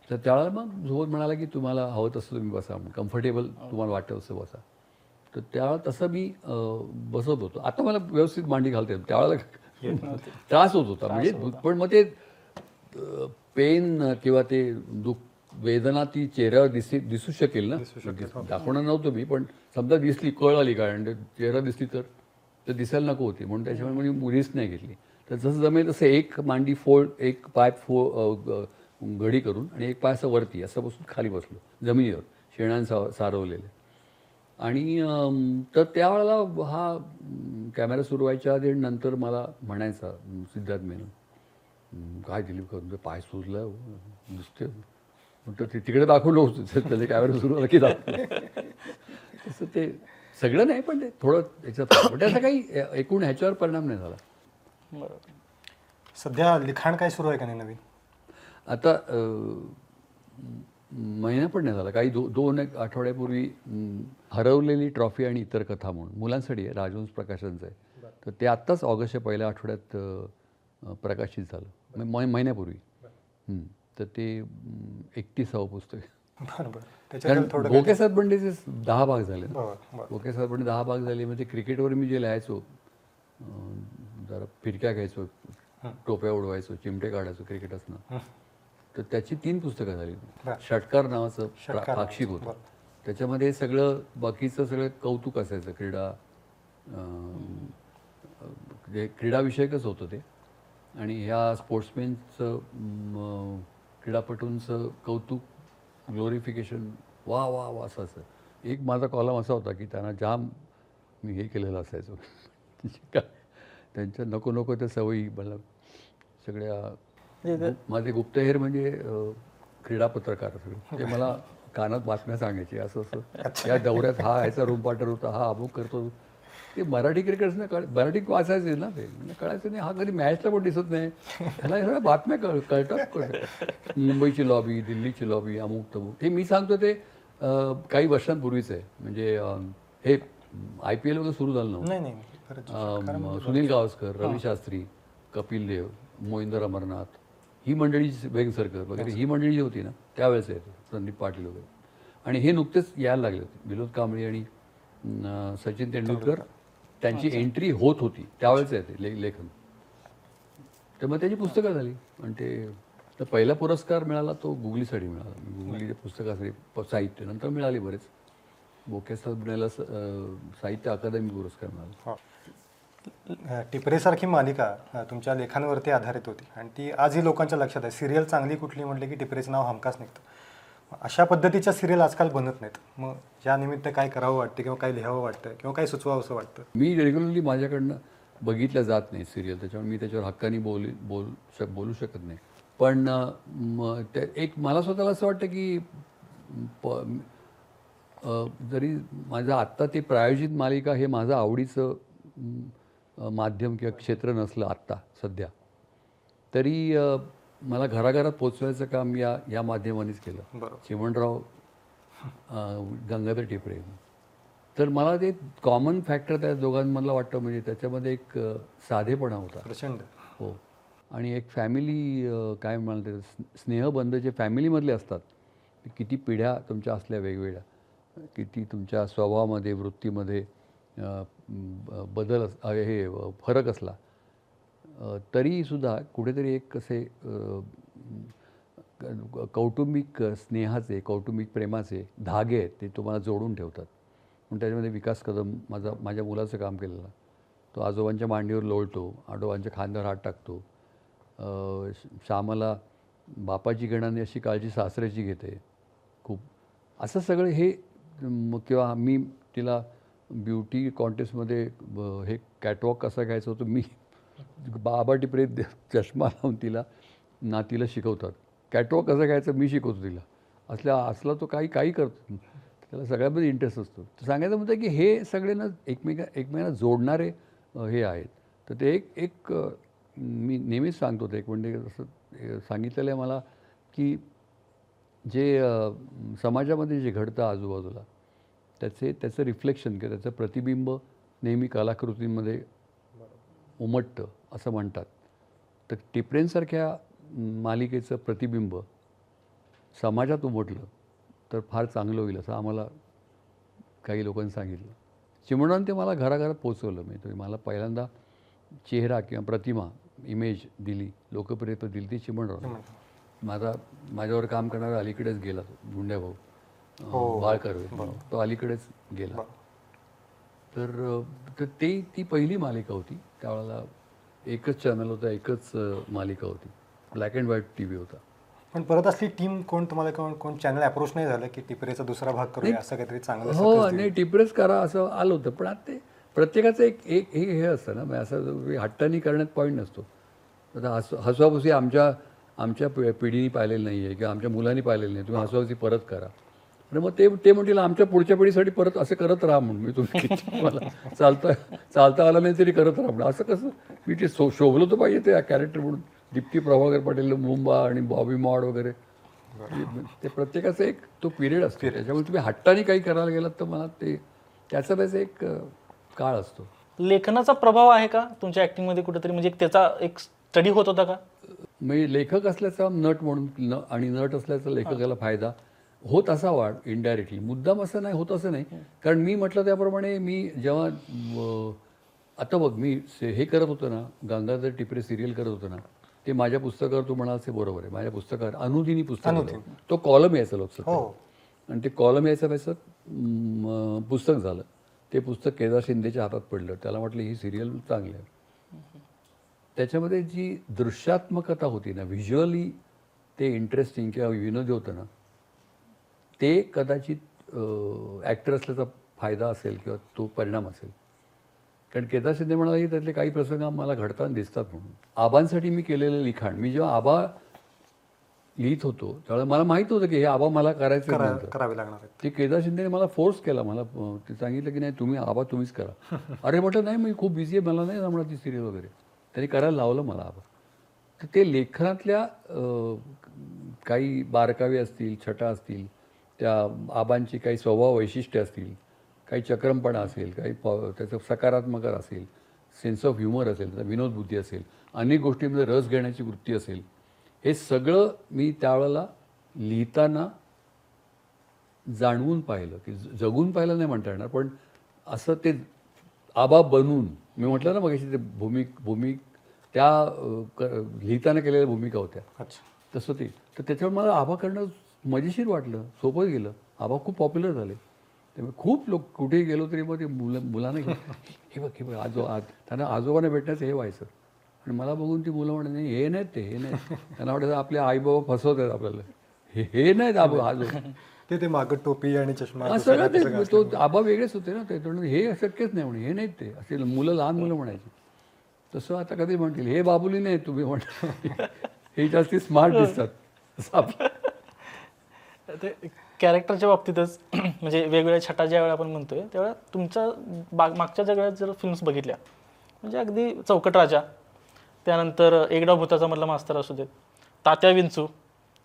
तर त्यावेळेला मग झोत म्हणाला की तुम्हाला हवं तसं तुम्ही बसा, कम्फर्टेबल तुम्हाला वाटतं तसं बसा. तर त्यावेळेला तसं मी बसत होतो. आता मला व्यवस्थित मांडी घालता येते. त्यावेळेला त्रास होत होता. म्हणजे पण मग ते पेन किंवा ते वेदना ती चेहऱ्यावर दिसू शकेल ना. दाखवणार नव्हतं मी, पण समजा दिसली, कळ आली कारण ते चेहरा दिसली तर दिसायला नको होती. म्हणून त्याच्यामुळे मी रिस्क नाही घेतली. तर जसं जमेल तसं एक मांडी एक पाय घडी करून आणि एक पाय असं वरती असं बसून खाली बसलो जमिनीवर, शेणानं सारवलेले. आणि तर त्यावेळेला हा कॅमेरा सुरू व्हायच्या आधी नंतर मला म्हणायचा सिद्धार्थ मेनन, काय दिलीप करून पाय सुजला नुसते. म्हणतो ते तिकडे दाखवलं होतं त्याचे कॅमेरा सुरू झाला की दाखवलं. तसं ते सगळं नाही, पण ते थोडं याच्यात पण त्याचा काही एकूण ह्याच्यावर परिणाम नाही झाला. बरोबर. सध्या लिखाण काय सुरू आहे का नाही नवीन? आता महिना पण नाही झाला, काही दोन एक आठवड्यापूर्वी हरवलेली ट्रॉफी आणि इतर कथा म्हणून मुलांसाठी आहे, राजहंस प्रकाशनचं आहे. तर ते आत्ताच ऑगस्टच्या पहिल्या आठवड्यात प्रकाशित झालं, महिन्यापूर्वी. तर ते 31वं पुस्तक आहे. बरं बरं. कारण त्याच्यात थोडं भोके सातबंडीचे 10 भाग झाले. बरं. भोके सातबंडी 10 भाग झाले. म्हणजे क्रिकेटवर मी जे लिहायचो, जरा फिरक्या घ्यायचो, टोप्या उडवायचो, चिमटे काढायचो क्रिकेट असणं, तर त्याची 3 पुस्तकं झाली. षटकार नावाचं पाक्षिक होतं. त्याच्यामध्ये सगळं बाकीचं सगळं कौतुक असायचं, क्रीडाविषयकच होतं ते. आणि ह्या स्पोर्ट्समॅनचं, क्रीडापटूंचं कौतुक, ग्लोरिफिकेशन, वा वा वा असं. एक माझा कॉलम असा होता की त्यांना जाम मी हे केलेलं असायचो. त्यांच्या नको त्या सवयी मला सगळ्या. माझे गुप्तहेर म्हणजे क्रीडा पत्रकार सगळे. ते मला कानात बातम्या सांगायचे, असं या दौऱ्यात हा ह्याचा रूम पार्टनर होता, हा अमुक करतो. ते मराठी क्रिकेटर्सना मराठी वाचायचे ना, ते कळायचं नाही. हा कधी मॅचला पण दिसत नाही, ह्याला सगळ्या बातम्या कळतात. मुंबईची लॉबी, दिल्लीची लॉबी, अमुक तमुक. हे मी सांगतो ते काही वर्षांपूर्वीच आहे. म्हणजे हे IPL वगैरे सुरू झालं नव्हतं. सुनील गावस्कर, रवी शास्त्री, कपिल देव, मोहिंदर अमरनाथ, ही मंडळी, वेंगसरकर वगैरे, ही मंडळी जी होती ना त्यावेळेस आहे, संदीप पाटील वगैरे. आणि हे नुकतेच यायला लागले होते. विनोद कांबळे आणि सचिन तेंडुलकर, त्यांची एंट्री होत होती त्यावेळेस आहे ते लेखन. तर मग त्याची पुस्तकं झाली. आणि ते पहिला पुरस्कार मिळाला तो गुगलीसाठी मिळाला. गुगली पुस्तकासाठी साहित्य नंतर मिळाली बरेच. बोके सातबंडीला साहित्य अकादमी पुरस्कार मिळाला. टिपरेसारखी मालिका तुमच्या लेखांवरती आधारित होती आणि ती आजही लोकांच्या लक्षात आहे. सिरियल चांगली कुठली म्हटले की टिपरेचं नाव हमखास निघतं. अशा पद्धतीच्या सिरियल आजकाल बनत नाहीत. मग या निमित्त काय करावं वाटतं किंवा काय लिहावं वाटतं किंवा काय सुचवावं असं वाटतं? मी रेग्युलरली माझ्याकडनं बघितल्या जात नाही सिरियल, त्याच्यामुळे मी त्याच्यावर हक्काने बोलू शकत नाही. पण एक मला स्वतःला असं वाटतं की जरी माझं आत्ता ते प्रायोजित मालिका हे माझं आवडीचं माध्यम किंवा क्षेत्र नसलं आत्ता सध्या, तरी मला घराघरात पोचवायचं काम या माध्यमानेच केलं. चिमणराव, गंगाधर टिपरे. तर मला ते कॉमन फॅक्टर त्या दोघांमधला वाटतं. म्हणजे त्याच्यामध्ये एक साधेपणा होता प्रचंड. हो. आणि एक फॅमिली, काय म्हणतात, स्नेहबंध जे फॅमिलीमधले असतात, किती पिढ्या तुमच्या असल्या वेगवेगळ्या, किती तुमच्या स्वभावामध्ये, वृत्तीमध्ये फरक असला तरीसुद्धा कुठेतरी एक कसे कौटुंबिक स्नेहाचे, कौटुंबिक प्रेमाचे धागे आहेत ते तुम्हाला जोडून ठेवतात. म्हणून त्याच्यामध्ये विकास कदम माझ्या मुलाचं काम केलेलं. तो आजोबांच्या मांडीवर लोळतो, आजोबांच्या खांद्यावर हात टाकतो. श्यामला बापाची गणाने अशी काळजी सासऱ्याची घेते खूप. असं सगळं हे. किंवा मी तिला ब्युटी कॉन्टेस्टमध्ये हे कॅटवॉक कसा घ्यायचं होतं, मी बाबा टिपरे चष्मा लावून तिला शिकवतात. कॅटवॉक कसं घ्यायचं मी शिकवतो तिला. असला तो काही करतो, त्याला सगळ्यामध्ये इंटरेस्ट असतो. तर सांगायचं म्हणतं की हे सगळे ना एकमेकांना जोडणारे हे आहेत. तर ते एक मी नेहमीच सांगतो ते एक म्हणजे असं सांगितलेलं आहे मला की जे समाजामध्ये जे घडतं आजूबाजूला त्याचं रिफ्लेक्शन किंवा त्याचं प्रतिबिंब नेहमी कलाकृतींमध्ये उमटतं असं म्हणतात. तर टिपरेंसारख्या मालिकेचं प्रतिबिंब समाजात उमटलं तर फार चांगलं होईल असं आम्हाला काही लोकांनी सांगितलं. चिमणाने ते मला घराघरात पोचवलं. म्हणजे मला पहिल्यांदा चेहरा किंवा प्रतिमा इमेज दिली, लोकप्रियता दिली ती चिमणराव. माझ्यावर काम करणारा अलीकडेच गेला गुंड्या भाऊ बाळ कर्वे, तो अलीकडेच गेला. तर ती पहिली मालिका होती. त्यावेळेला एकच चॅनल होता, एकच मालिका होती, black and white T V होता. पण परत असली टीम तुम्हाला कोण चॅनल अप्रोच नाही झालं की टिपरेचा दुसरा भाग करूया असं काहीतरी चांगलं? हो, नाही टिपरेच करा असं आलं होतं, पण आता ते प्रत्येकाचं एक हे असतं ना, म्हणजे असं हट्टानी करण्यात पॉईंट नसतो. आता हसवापुसी आमच्या पिढीने पाहिलेलं नाही आहे किंवा आमच्या मुलांनी पाहिलेलं नाही, तुम्ही हसवापुसी परत करा. आणि मग ते म्हटलं आमच्या पुढच्या पिढीसाठी परत असं करत राहा म्हणून. मी तुम्ही किती मला चालता आलं नाही तरी करत राहा म्हणून. असं कसं मी ते शोभलो तर पाहिजे ते कॅरेक्टर म्हणून. दीप्ती प्रभाकर पाटील, मुंबा आणि बॉबी मॉड वगैरे, ते प्रत्येकाचा एक तो पिरियड असतो. त्याच्यामुळे तुम्ही हट्टाने काही करायला गेलात तर मला त्याचा एक काळ असतो. लेखनाचा प्रभाव आहे का तुमच्या ॲक्टिंगमध्ये कुठेतरी, म्हणजे त्याचा एक स्टडी होत होता का? म्हणजे लेखक असल्याचा नट म्हणून आणि नट असल्याचा लेखकाला फायदा होत असावा इनडायरेक्टली, मुद्दाम असं नाही होत असं नाही. कारण मी म्हटलं त्याप्रमाणे मी जेव्हा आता बघ मी हे करत होतो ना, गंगाधर टिपरे सिरियल करत होतो ना, ते माझ्या पुस्तकावर तू म्हणाल ते बरोबर आहे. माझ्या पुस्तकावर अनुदिनी पुस्तक होतं, तो कॉलम यायचा लोकसत्ता, आणि ते कॉलम यायचं व्हायचं पुस्तक झालं. ते पुस्तक केदार शिंदेच्या हातात पडलं. त्याला म्हटलं ही सिरियल चांगली आहे. त्याच्यामध्ये जी दृश्यात्मकता होती ना, व्हिज्युअली ते इंटरेस्टिंग किंवा विनोदी होतं ना, ते कदाचित ॲक्टर असल्याचा फायदा असेल किंवा तो परिणाम असेल. कारण केदार शिंदे म्हणाला की त्यातले काही प्रसंग मला घडताना दिसतात म्हणून. आबांसाठी मी केलेलं लिखाण, मी जेव्हा आबा लिहित होतो त्यावेळेला मला माहीत होतं की हे आबा मला करावे लागणार आहे. ते केदार शिंदेने मला फोर्स केला. मला ते सांगितलं की नाही तुम्हीच करा. अरे म्हटलं नाही, मी खूप बिझी आहे, मला नाही जमणार ती सिरियल वगैरे. त्यांनी करायला लावलं मला आबा. तर ते लेखनातल्या काही बारकावे असतील, छटा असतील, त्या आबांची काही स्वभाव वैशिष्ट्ये असतील, काही चक्रमपणा असेल, काही त्याचं सकारात्मक असेल, सेन्स ऑफ ह्युमर असेल, त्याचा विनोदबुद्धी असेल, अनेक गोष्टींमध्ये रस घेण्याची वृत्ती असेल, हे सगळं मी त्यावेळेला लिहिताना जाणवून पाहिलं. की जगून पाहिलं नाही म्हणता येणार, पण असं ते आबा बनून, मी म्हटलं ना मगाशी ते भूमिक त्या लिहिताना केलेल्या भूमिका होत्या. तसं ते तर त्याच्यावर मला आबा करणं मजेशीर वाटलं, सोपं गेलं. आबा खूप पॉप्युलर झाले. त्यामुळे खूप लोक कुठेही गेलो तरी मग ते मुलांना हे बघ त्यांना आजोबांना भेटण्याचं हे व्हायचं. आणि मला बघून ती मुलं म्हणत नाही हे नाहीत त्यांना वाटायचं आपले आईबाबा फसवत आहेत आपल्याला, हे नाहीत आजोबा. ते मागं टोपी आणि चष्मा सगळं ते तो आबा वेगळेच होते ना. ते हे शक्यच नाही म्हणे, हे नाहीत ते असे लहान मुलं म्हणायची. तसं आता कधी म्हणतील हे बाबुली नाही तुम्ही म्हणता, हे जास्ती स्मार्ट दिसतात. ते कॅरेक्टरच्या बाबतीतच म्हणजे वेगवेगळ्या छटा ज्यावेळेला आपण म्हणतोय त्यावेळेला तुमच्या मागच्या सगळ्या जर फिल्म्स बघितल्या, म्हणजे अगदी चौकट राजा, त्यानंतर एक डाव भुताचा मधला मास्तर असू देत, तात्या विंचू,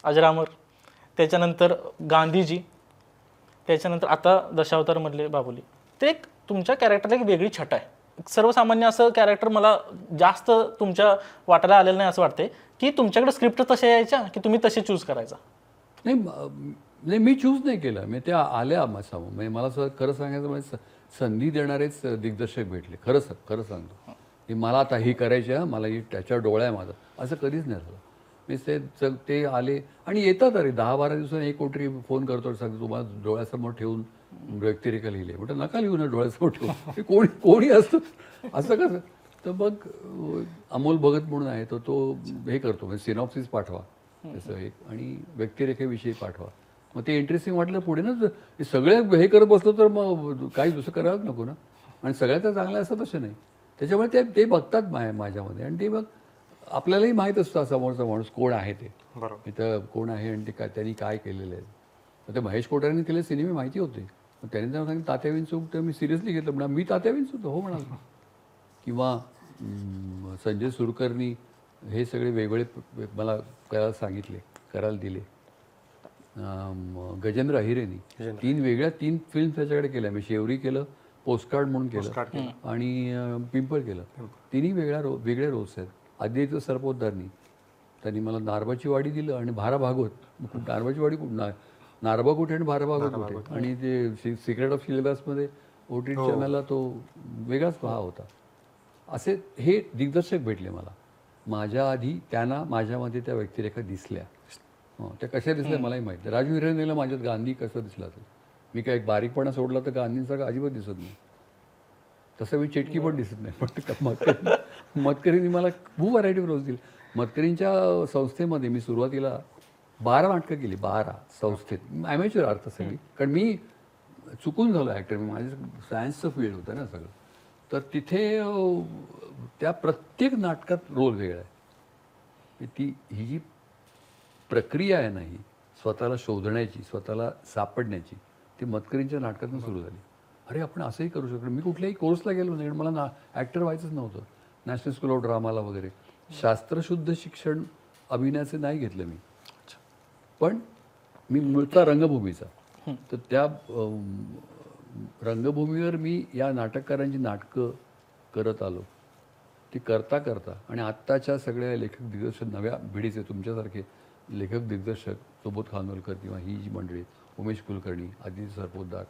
अजरामर, त्याच्यानंतर गांधीजी, त्याच्यानंतर आता दशावतारमधले बाबुली, ते एक तुमच्या कॅरेक्टरला एक वेगळी छटा आहे. सर्वसामान्य असं कॅरेक्टर मला जास्त तुमच्या वाटायला आलेलं नाही असं वाटते. की तुमच्याकडे स्क्रिप्ट तशा यायच्या की तुम्ही तसे चूज करायचा? नाही, मी चूज नाही केलं. मी त्या आल्या म्हणजे मला खरं सांगायचं म्हणजे संधी देणारेच दिग्दर्शक भेटले. खरं सांगतो की मला आता ही करायची आहे, मला ही त्याच्यावर डोळा आहे माझा, असं कधीच नाही झालं. मी ते आले आणि येतात. अरे 10-12 दिवसांनी एक कोणतरी फोन करतो, सांगतो तुम्हाला डोळ्यासमोर ठेवून व्यक्तिरेखा लिहिले. म्हटलं नका लिहू ना डोळ्यासमोर ठेवून, ते कोणी असतं असं कसं. तर मग अमोल भगत म्हणून आहे तो हे करतो, म्हणजे सिनॉप्सिस पाठवा तसं एक, आणि व्यक्तिरेखेविषयी पाठवा. मग ते इंटरेस्टिंग वाटलं पुढे ना. सगळे हे करत बसलो तर मग काही दुसरं करायलाच नको ना. आणि सगळ्याचं चांगलं असं तसं नाही. त्याच्यामुळे ते बघतात माझ्यामध्ये, आणि ते मग आपल्यालाही माहीत असतं समोरचा माणूस कोण आहे, ते इथं कोण आहे आणि ते त्यांनी काय केलेलं आहे. तर ते महेश कोठारेंनी केलेले सिनेमे माहिती होते. त्यांनी त्यांना सांगितलं तात्या विंचू, तर मी सिरियसली घेतलं. म्हणा मी तात्या विंचू हो म्हणाल. किंवा संजय सुरकरनी हे सगळे वेगवेगळे मला करायला दिले. गजेंद्र अहिरेनी 3 फिल्म त्याच्याकडे केल्या. मी शेवरी केलं, पोस्टकार्ड म्हणून केलं आणि पिंपळ केलं. तिन्ही वेगळे रोल्स आहेत. आदित्य सरपोतदारनी त्यांनी मला नारबाची वाडी दिलं आणि भारा भागवत. नारबाची वाडी नारबा कुठे आणि भारा भागवत कुठे, आणि ते सिक्रेट ऑफ सिलेबसमध्ये OTT चॅनलला तो वेगळाच होता. असे हे दिग्दर्शक भेटले मला. माझ्या आधी त्यांना माझ्यामध्ये त्या व्यक्तिरेखा दिसल्या. त्या कशा दिसल्या मलाही माहिती. राजू हिरानीला माझ्यात गांधी कसं दिसला तर मी काय एक बारीकपणा सोडला तर गांधींसारखं अजिबात दिसत नाही. तसं मी चिटकी पण दिसत नाही. पण मतकरींनी मला खूप व्हरायटी ऑफ रोल्स दिली. मतकरींच्या संस्थेमध्ये मी सुरुवातीला 12 नाटकं केली. 12 संस्थेत. ॲमेच्युअर अर्थ सगळी, कारण मी चुकून झालो ॲक्टर. मी माझं सायन्सचं फील्ड होतं ना सगळं. तर तिथे त्या प्रत्येक नाटकात रोल वेगळा आहे. ही जी प्रक्रिया आहे ना, ही स्वतःला शोधण्याची, स्वतःला सापडण्याची, ती मतकरींच्या नाटकातून सुरू झाली. अरे आपण असंही करू शकतो. मी कुठल्याही कोर्सला गेलो नाही, मला ॲक्टर व्हायचंच नव्हतं. नॅशनल स्कूल ऑफ ड्रामाला वगैरे शास्त्रशुद्ध शिक्षण अभिनयाचं नाही घेतलं मी. पण मी मूळचा रंगभूमीचा. तर त्या रंगभूमीवर मी या नाटककारांची नाटकं करत आलो. ती करता करता आणि आत्ताच्या सगळ्या लेखक दिग्दर्शक, नव्या पिढीचे तुमच्यासारखे लेखक दिग्दर्शक, सुबोध खानोलकर किंवा ही जी मंडळी, उमेश कुलकर्णी, आदित्य सरपोतदार,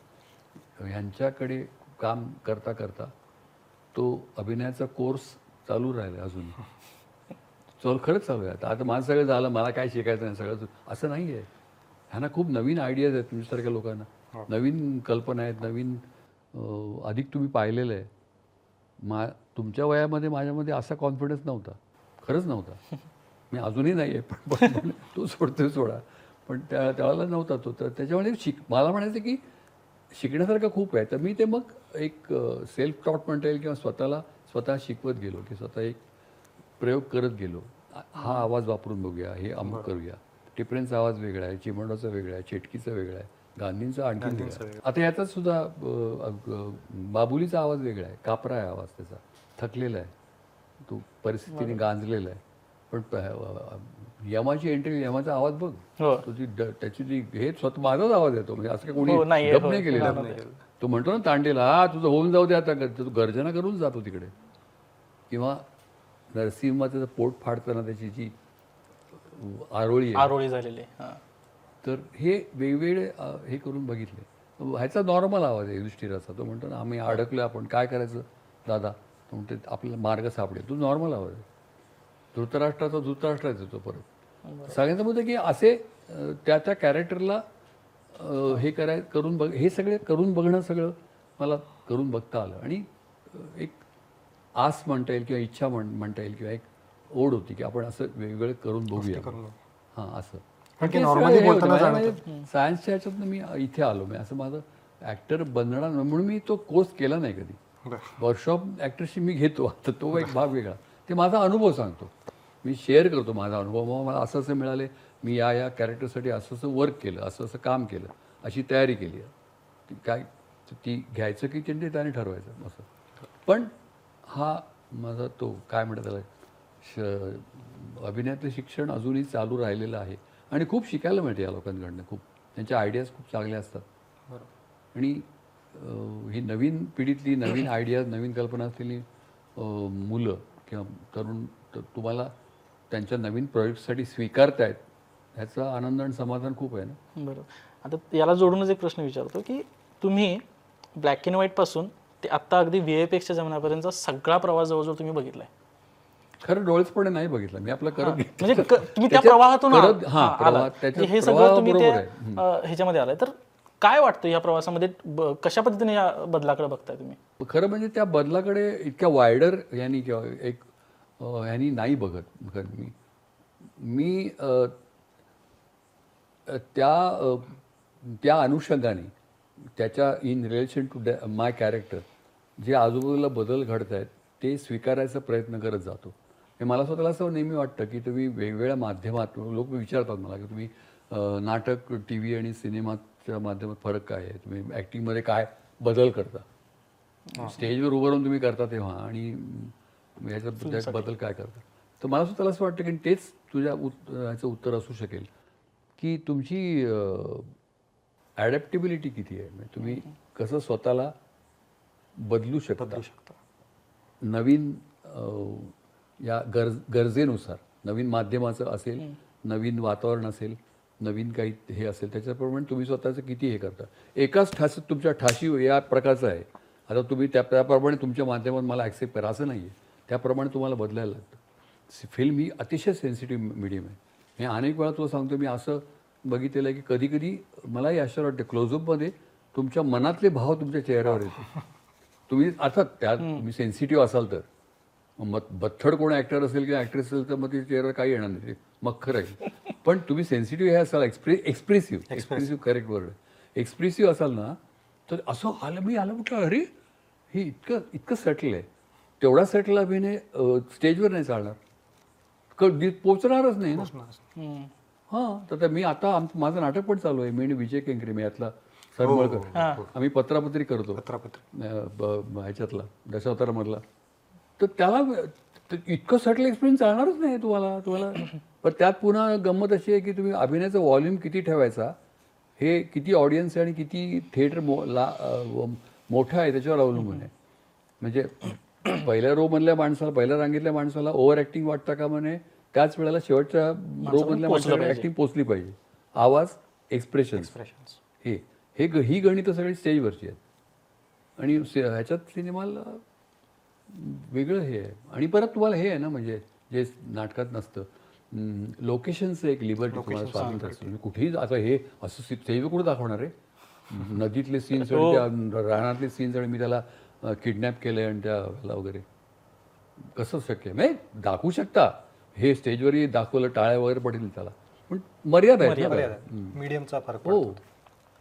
ह्यांच्याकडे काम करता करता तो अभिनयाचा कोर्स चालू राहिला अजून. खरंच चालू आहे. आता माझं सगळं झालं, मला काय शिकायचं नाही, सगळं असं नाही आहे. ह्यांना खूप नवीन आयडियाज आहेत तुमच्यासारख्या लोकांना, नवीन कल्पना आहेत, नवीन अधिक तुम्ही पाहिलेलं आहे. तुमच्या वयामध्ये माझ्यामध्ये असा कॉन्फिडन्स नव्हता, खरंच नव्हता. मी अजूनही नाही आहे, पण तो सोडा. पण त्यावेळेला नव्हता तो. तर त्याच्यामध्ये मला म्हणायचं की शिकण्यासारखं खूप आहे. तर मी ते मग एक सेल्फ टॉट म्हणता येईल किंवा स्वतः शिकवत गेलो, की स्वतः एक प्रयोग करत गेलो. हा आवाज वापरून बघूया, हे अमुक करूया. टिपरेंचा आवाज वेगळा आहे, चिमणोचा वेगळा आहे, चेटकीचा वेगळा आहे, गांधींचा आणखी वेगळा आहे. आता याचाच सुद्धा बाबुलीचा आवाज वेगळा आहे, कापरा आहे आवाज त्याचा, थकलेला आहे, तो परिस्थितीने गांजलेला आहे. पण यमाची एंट्री, यमाचा आवाज बघ, त्याची जी हे स्वतः माझाच आवाज येतो. म्हणजे असं काही कोणी डब नाही केलेला. तो म्हणतो ना तांडेला, हा तुझं होऊन जाऊ दे आता, तू गर्जना करून जातो तिकडे. किंवा नरसिंहाचं पोट फाडताना त्याची जी आरोळी झालेली. तर हे वेगवेगळे हे करून बघितले. ह्याचा नॉर्मल आवाज आहे युधिष्ठिराचा. तो म्हणतो ना, आम्ही अडकलो, आपण काय करायचं दादा? तो म्हणते आपल्याला मार्ग सापडेल. तो नॉर्मल आवाज आहे. धृतराष्ट्राचा तो परत सांगायचं होतं की असे त्या कॅरेक्टरला हे करून बघ, हे सगळे करून बघणं सगळं मला करून बघता आलं. आणि एक आस म्हणता येईल किंवा इच्छा म्हणता येईल किंवा एक ओढ होती की आपण असं वेगवेगळं करून बघूया. हां, असं सायन्सच्या ह्याच्यातनं मी इथे आलो. मी असं माझं ॲक्टर बनणार म्हणून मी तो कोर्स केला नाही कधी. वर्कशॉप ॲक्टरशी मी घेतो, आता तो एक भाग वेगळा. ते माझा अनुभव सांगतो, मी शेअर करतो माझा अनुभव. मग मला असं असं मिळाले, मी या कॅरेक्टरसाठी असं असं वर्क केलं, असं असं काम केलं, अशी तयारी केली आहे. काय ती घ्यायचं की त्याने ठरवायचं असं. पण हा माझा तो काय म्हणतात त्याला, अभिनयातलं शिक्षण अजूनही चालू राहिलेलं आहे. आणि खूप शिकायला मिळते या लोकांकडनं. खूप त्यांच्या आयडियाज खूप चांगल्या असतात. आणि ही नवीन पिढीतली नवीन आयडियाज, नवीन कल्पना असलेली मुलं किंवा तरुण तुम्हाला त्यांच्या नवीन प्रोजेक्टसाठी स्वीकारतायत, ह्याचा आनंद आणि समाधान खूप आहे ना. बरोबर. आता याला जोडूनच एक प्रश्न विचारतो की तुम्ही ब्लॅक अँड व्हाईटपासून ते आत्ता अगदी VFXच्या जमान्यापर्यंतचा सगळा प्रवास जवळजवळ तुम्ही बघितलाय. खरं डोळेचपणे नाही बघितला मी, आपलं करत म्हणजे तुम्ही त्या प्रवाहातून हे सगळं तुम्ही ते ह्याच्यामध्ये आलाय. तर काय वाटतं या प्रवासामध्ये, कशा पद्धतीने या बदलाकडे बघताय तुम्ही? खरं म्हणजे त्या बदलाकडे इतक्या वायडर यांनी किंवा एक ह्यांनी नाही बघत. मी त्या अनुषंगाने त्याच्या in relation to my character जे आजूबाजूला बदल घडत आहेत ते स्वीकारायचा प्रयत्न करत जातो. हे मला स्वतःला असं नेहमी वाटतं की तुम्ही वेगवेगळ्या माध्यमात, लोक विचारतात मला की तुम्ही नाटक, TV आणि सिनेमाच्या माध्यमात फरक काय आहे, तुम्ही ॲक्टिंगमध्ये काय बदल करता, स्टेजवर उभं राहून तुम्ही करता तेव्हा आणि ह्याच्याबद्दल काय करता. तर मला स्वतःला असं वाटतं की तेच तुझ्या ह्याचं उत्तर असू शकेल की तुमची ॲडॅप्टेबिलिटी किती आहे, म्हणजे तुम्ही कसं स्वतःला बदलू शकता नवीन या गरजेनुसार. नवीन माध्यमाचं असेल, नवीन वातावरण असेल, नवीन काही हे असेल, त्याच्याप्रमाणे तुम्ही स्वतःचं किती हे करता. एकाच ठासात तुमच्या ठाशी या प्रकारचं आहे. आता तुम्ही त्याप्रमाणे तुमच्या माध्यमात मला ॲक्सेप्ट करा असं नाही आहे, त्याप्रमाणे तुम्हाला बदलायला लागतं. फिल्म ही अतिशय सेन्सिटिव्ह मीडियम आहे. हे अनेक वेळा तुला सांगतो मी असं बघितलेलं आहे की कधी कधी मलाही आश्चर्य वाटतं, क्लोजअपमध्ये तुमच्या मनातले भाव तुमच्या चेहऱ्यावर येतो. तुम्ही अर्थात त्यात तुम्ही सेन्सिटिव्ह असाल तर, मग बथड कोण ॲक्टर असेल किंवा ॲक्ट्रेस असेल तर मग ते चेहऱ्यावर काही येणार नाही, मग खरं आहे. पण तुम्ही सेन्सिटिव्ह हे असाल, एक्सप्रेसिव्ह करेक्ट वर्ड, एक्सप्रेसिव्ह असाल ना, तर असं आलं म्हटलं अरे हे इतकं सेटल आहे. तेवढा सेटल अभिनय स्टेजवर नाही चालणार, पोचणारच नाही ना. हां, तर मी आता माझं नाटक पण चालू आहे, मी आणि विजय केंकरे, मी यातला सरमळकर, आम्ही पत्रापत्री करतो ह्याच्यातला दशावतारामधला. तर त्याला इतकं सटल एक्सपिरियन्स चालणारच नाही तुम्हाला. पण त्यात पुन्हा गंमत अशी आहे की तुम्ही अभिनयाचा व्हॉल्यूम किती ठेवायचा, हे किती ऑडियन्स आहे आणि किती थिएटर मोठं आहे त्याच्यावर अवलंबून आहे. म्हणजे पहिल्या रो मधल्या माणसाला, पहिल्या रांगेतल्या माणसाला ओव्हर ॲक्टिंग वाटतं का म्हणे, त्याच वेळेला शेवटच्या रो मधल्या माणसाला ॲक्टिंग पोचली पाहिजे. आवाज, एक्सप्रेशन्स, ही गणितं सगळी स्टेजवरची आहेत. आणि ह्याच्यात सिनेमाला वेगळं हे आहे. आणि परत तुम्हाला हे आहे ना, म्हणजे जे नाटकात नसतं, लोकेशनचं एक लिबर्टी तुम्हाला स्वातंत्र्य असतं. तुम्ही कुठेही आता हे असं स्टेजवर कुठं दाखवणार आहे, नदीतले सीन्स आणि त्या रानातले सीन्स आणि मी त्याला किडनॅप केलं आणि त्याला वगैरे कसं शक्य आहे. म्हणजे दाखवू शकता, हे स्टेजवरही दाखवलं टाळ्या वगैरे पडेल त्याला, पण मर्यादा आहे, मीडियमचा फरक पडतो.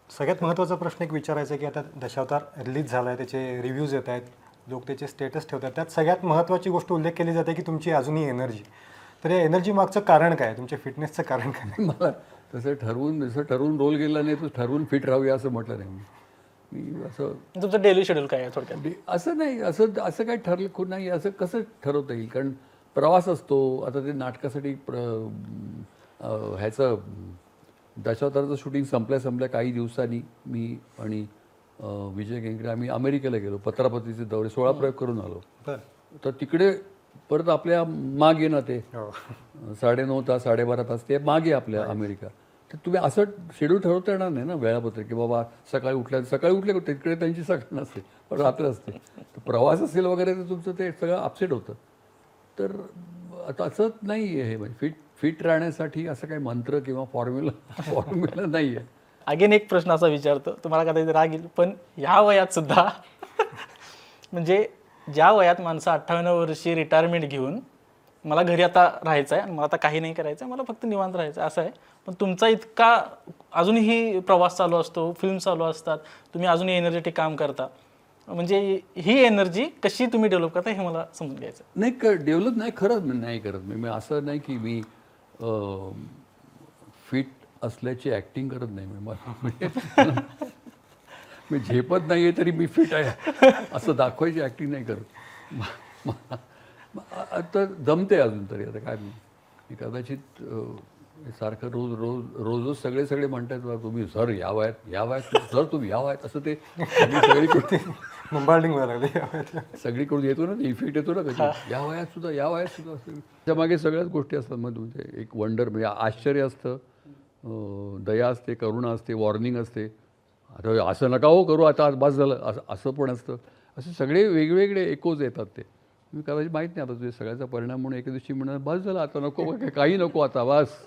सगळ्यात महत्त्वाचा प्रश्न एक विचारायचा की आता दशावतार रिलीज झाला आहे, त्याचे रिव्ह्यूज येत आहेत, लोक त्याचे स्टेटस ठेवतात, त्यात सगळ्यात महत्त्वाची गोष्ट उल्लेख केली जाते की तुमची अजूनही एनर्जी. तर या एनर्जी मागचं कारण काय, तुमच्या फिटनेसचं कारण काय? मला तसं ठरवून रोल गेला नाही, तर ठरवून फिट राहूया असं म्हटलं नाही मी. असं तुमचं डेली शेड्यूल काय आहे थोडक्यात? असं नाही, असं काय ठरलं नाही. असं कसं ठरवता येईल, कारण प्रवास असतो. आता ते नाटकासाठी ह्याचं दशावताराचं शूटिंग संपल्या काही दिवसांनी मी आणि विजय केंकरे आम्ही अमेरिकेला गेलो. पत्रापत्रीचे दौरे 16 प्रयोग करून आलो. तर तिकडे परत आपल्या मागे ना ते 9.5 तास 12.5 तास ते मागे आपल्या अमेरिका. तर तुम्ही असं शेड्यूल ठरवता येणार नाही ना वेळापत्रक, की बाबा सकाळी उठले तिकडे त्यांची सकाळ नसते, पण रात्र असते. तर प्रवास असेल वगैरे तर तुमचं ते सगळं अपसेट होतं. तर आता असंच नाही आहे हे, म्हणजे फिट राहण्यासाठी असं काही मंत्र किंवा फॉर्म्युला नाही आहे. अगेन एक प्रश्न असा विचारतो, तुम्हाला कदाचित राग येईल, पण ह्या वयात सुद्धा म्हणजे ज्या वयात माणसं 58 वर्षी रिटायरमेंट घेऊन मला घरी आता राहायचं आहे, मला आता काही नाही करायचं आहे, मला फक्त निवांत राहायचं आहे असं आहे, पण तुमचा इतका अजूनही प्रवास चालू असतो, फिल्म चालू असतात, तुम्ही अजूनही एनर्जेटिक काम करता, म्हणजे ही एनर्जी कशी तुम्ही डेव्हलप करता हे मला समजून घ्यायचं. नाही, डेव्हलप नाही खरंच नाही करत मी. असं नाही की मी फिट असल्याची ॲक्टिंग करत नाही. मी झेपत नाही आहे तरी मी फिट आहे असं दाखवायची ॲक्टिंग नाही करत. आता जमते अजून तरी. आता काय मी कदाचित सारखं रोज सगळे म्हणतात तुम्ही सर या वयात सर तुम्ही या वयात, असं ते सगळीकडे सगळीकडून येतो ना, इफेक्ट येतो ना कधी, या वयात सुद्धा असं त्यामागे सगळ्याच गोष्टी असतात. मग तुमचे एक वंडर म्हणजे आश्चर्य असतं, दया असते, करुणा असते, वॉर्निंग असते. आता असं नका हो करू, आता बस झालं असं पण असतं. असे सगळे वेगवेगळे एकोज येतात. ते मी कदाचित माहीत नाही, आता तुझ्या सगळ्याचा परिणाम म्हणून एके दिवशी म्हणणार बस झालं आता नको, काही नको आता बस,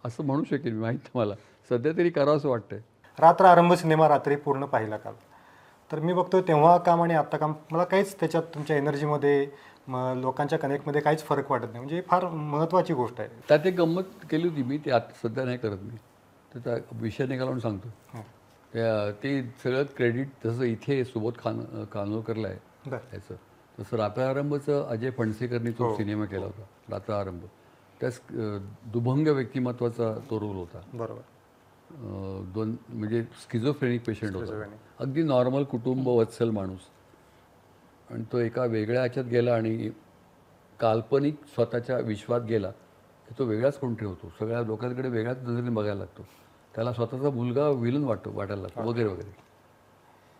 असं म्हणू शकेल मी. माहीत नाही, मला सध्या तरी करावं असं वाटतंय. रात्र आरंभ सिनेमा रात्री पूर्ण पाहिला काल, तर मी बघतो तेव्हा काम आणि आत्ता काम, मला काहीच त्याच्यात तुमच्या एनर्जीमध्ये लोकांच्या कनेक्टमध्ये काहीच फरक वाटत नाही. म्हणजे फार महत्त्वाची गोष्ट आहे. त्यात एक गंमत केली होती मी, ते आता सध्या नाही करत मी. त्याचा विषय निघाला सांगतो. ते सगळं क्रेडिट जसं इथे सुबोध कानोलकरला आहे त्याचं, तसं रात्र आरंभचं अजय फणसेकरनी तो सिनेमा केला होता. रात्र आरंभ त्यास दुभंग व्यक्तिमत्वाचा तो रोल होता. बरोबर. दोन म्हणजे स्किझोफ्रेनिक पेशंट होता, अगदी नॉर्मल कुटुंब वत्सल माणूस, आणि तो एका वेगळ्या ह्याच्यात गेला आणि काल्पनिक स्वतःच्या विश्वात गेला तर तो वेगळाच कोण ठेवतो, सगळ्या लोकांकडे वेगळ्याच नजरेने बघायला लागतो, त्याला स्वतःचा मुलगा विलन वाटायला लागतो वगैरे वगैरे.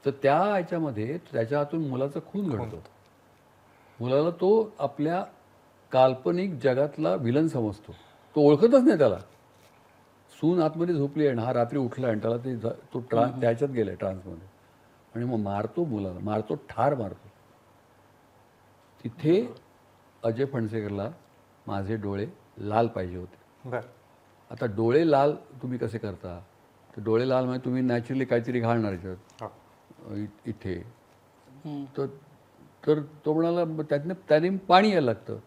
तर त्या ह्याच्यामध्ये त्याच्या हातून मुलाचा खून घडतो. मुलाला तो आपल्या काल्पनिक जगातला विलन समजतो, तो ओळखतच नाही त्याला. सून आतमध्ये झोपली आहे आणि हा रात्री उठला आणि त्याला तो त्याच्यात गेलाय ट्रान्समध्ये आणि मग मारतो मुलाला, मारतो, ठार मारतो. तिथे अजय फणसेकरला माझे डोळे लाल पाहिजे होते. बरं. आता डोळे लाल तुम्ही कसे करता, तर डोळे लाल म्हणजे तुम्ही नॅचरली काहीतरी घालणार याच्यात इथे. तर तो म्हणाला त्याने पाणी यायला लागतं.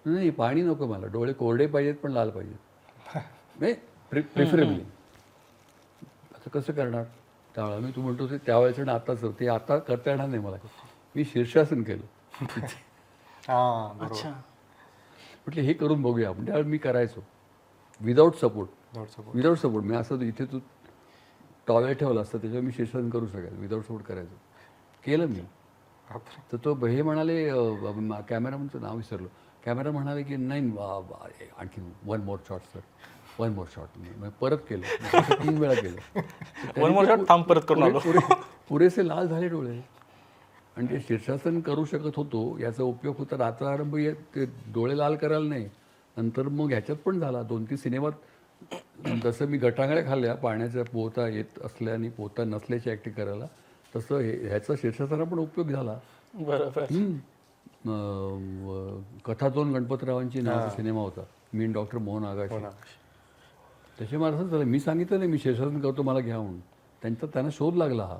नाही, पाणी नको मला, डोळे कोरडे पाहिजेत पण लाल पाहिजेत, नाही प्रिफरेबली. असं कसं करणार त्यावेळेला मी तू म्हणतो त्यावेळेचं ना आताच ते आता करता येणार नाही मला. मी शीर्षासन केलं. अच्छा. म्हटलं हे करून बघूया. म्हणजे त्यावेळेला मी करायचो विदाऊट सपोर्ट. मी असं इथे तू टॉयलेट ठेवलं असतं त्याच्यावर मी शीर्षासन करू शकेल, विदाऊट सपोर्ट करायचं. केलं मी. तर तो हे म्हणाले, कॅमेरामनचं नाव विसरलो, कॅमेरा म्हणाले की नाही आणखी one more shot sir, one more shot. मी परत केलं, 3 वेळा केलं. वन मोर शॉट, थांब परत करून आलो. पुरेसे लाल झाले डोळे आणि ते शीर्षासन करू शकत होतो. याचा उपयोग होता रात्रारंभ ते डोळे लाल करायला नाही. नंतर मग ह्याच्यात पण झाला 2-3 सिनेमात. जसं मी गटांगळ्या खाल्ल्या पाण्याचा पोहता येत असल्याने पोहता नसल्याची ॲक्टिंग करायला, तसं ह्याचा शीर्षासनाला पण उपयोग झाला. बरोबर. कथातोन गणपतरावांची नावाचा सिनेमा होता, मी डॉक्टर मोहन आगाशे. त्याचे मला असंच झालं, मी सांगितलं नाही मी शीर्षासन करतो मला घ्या म्हणून. त्यांना शोध लागला हा.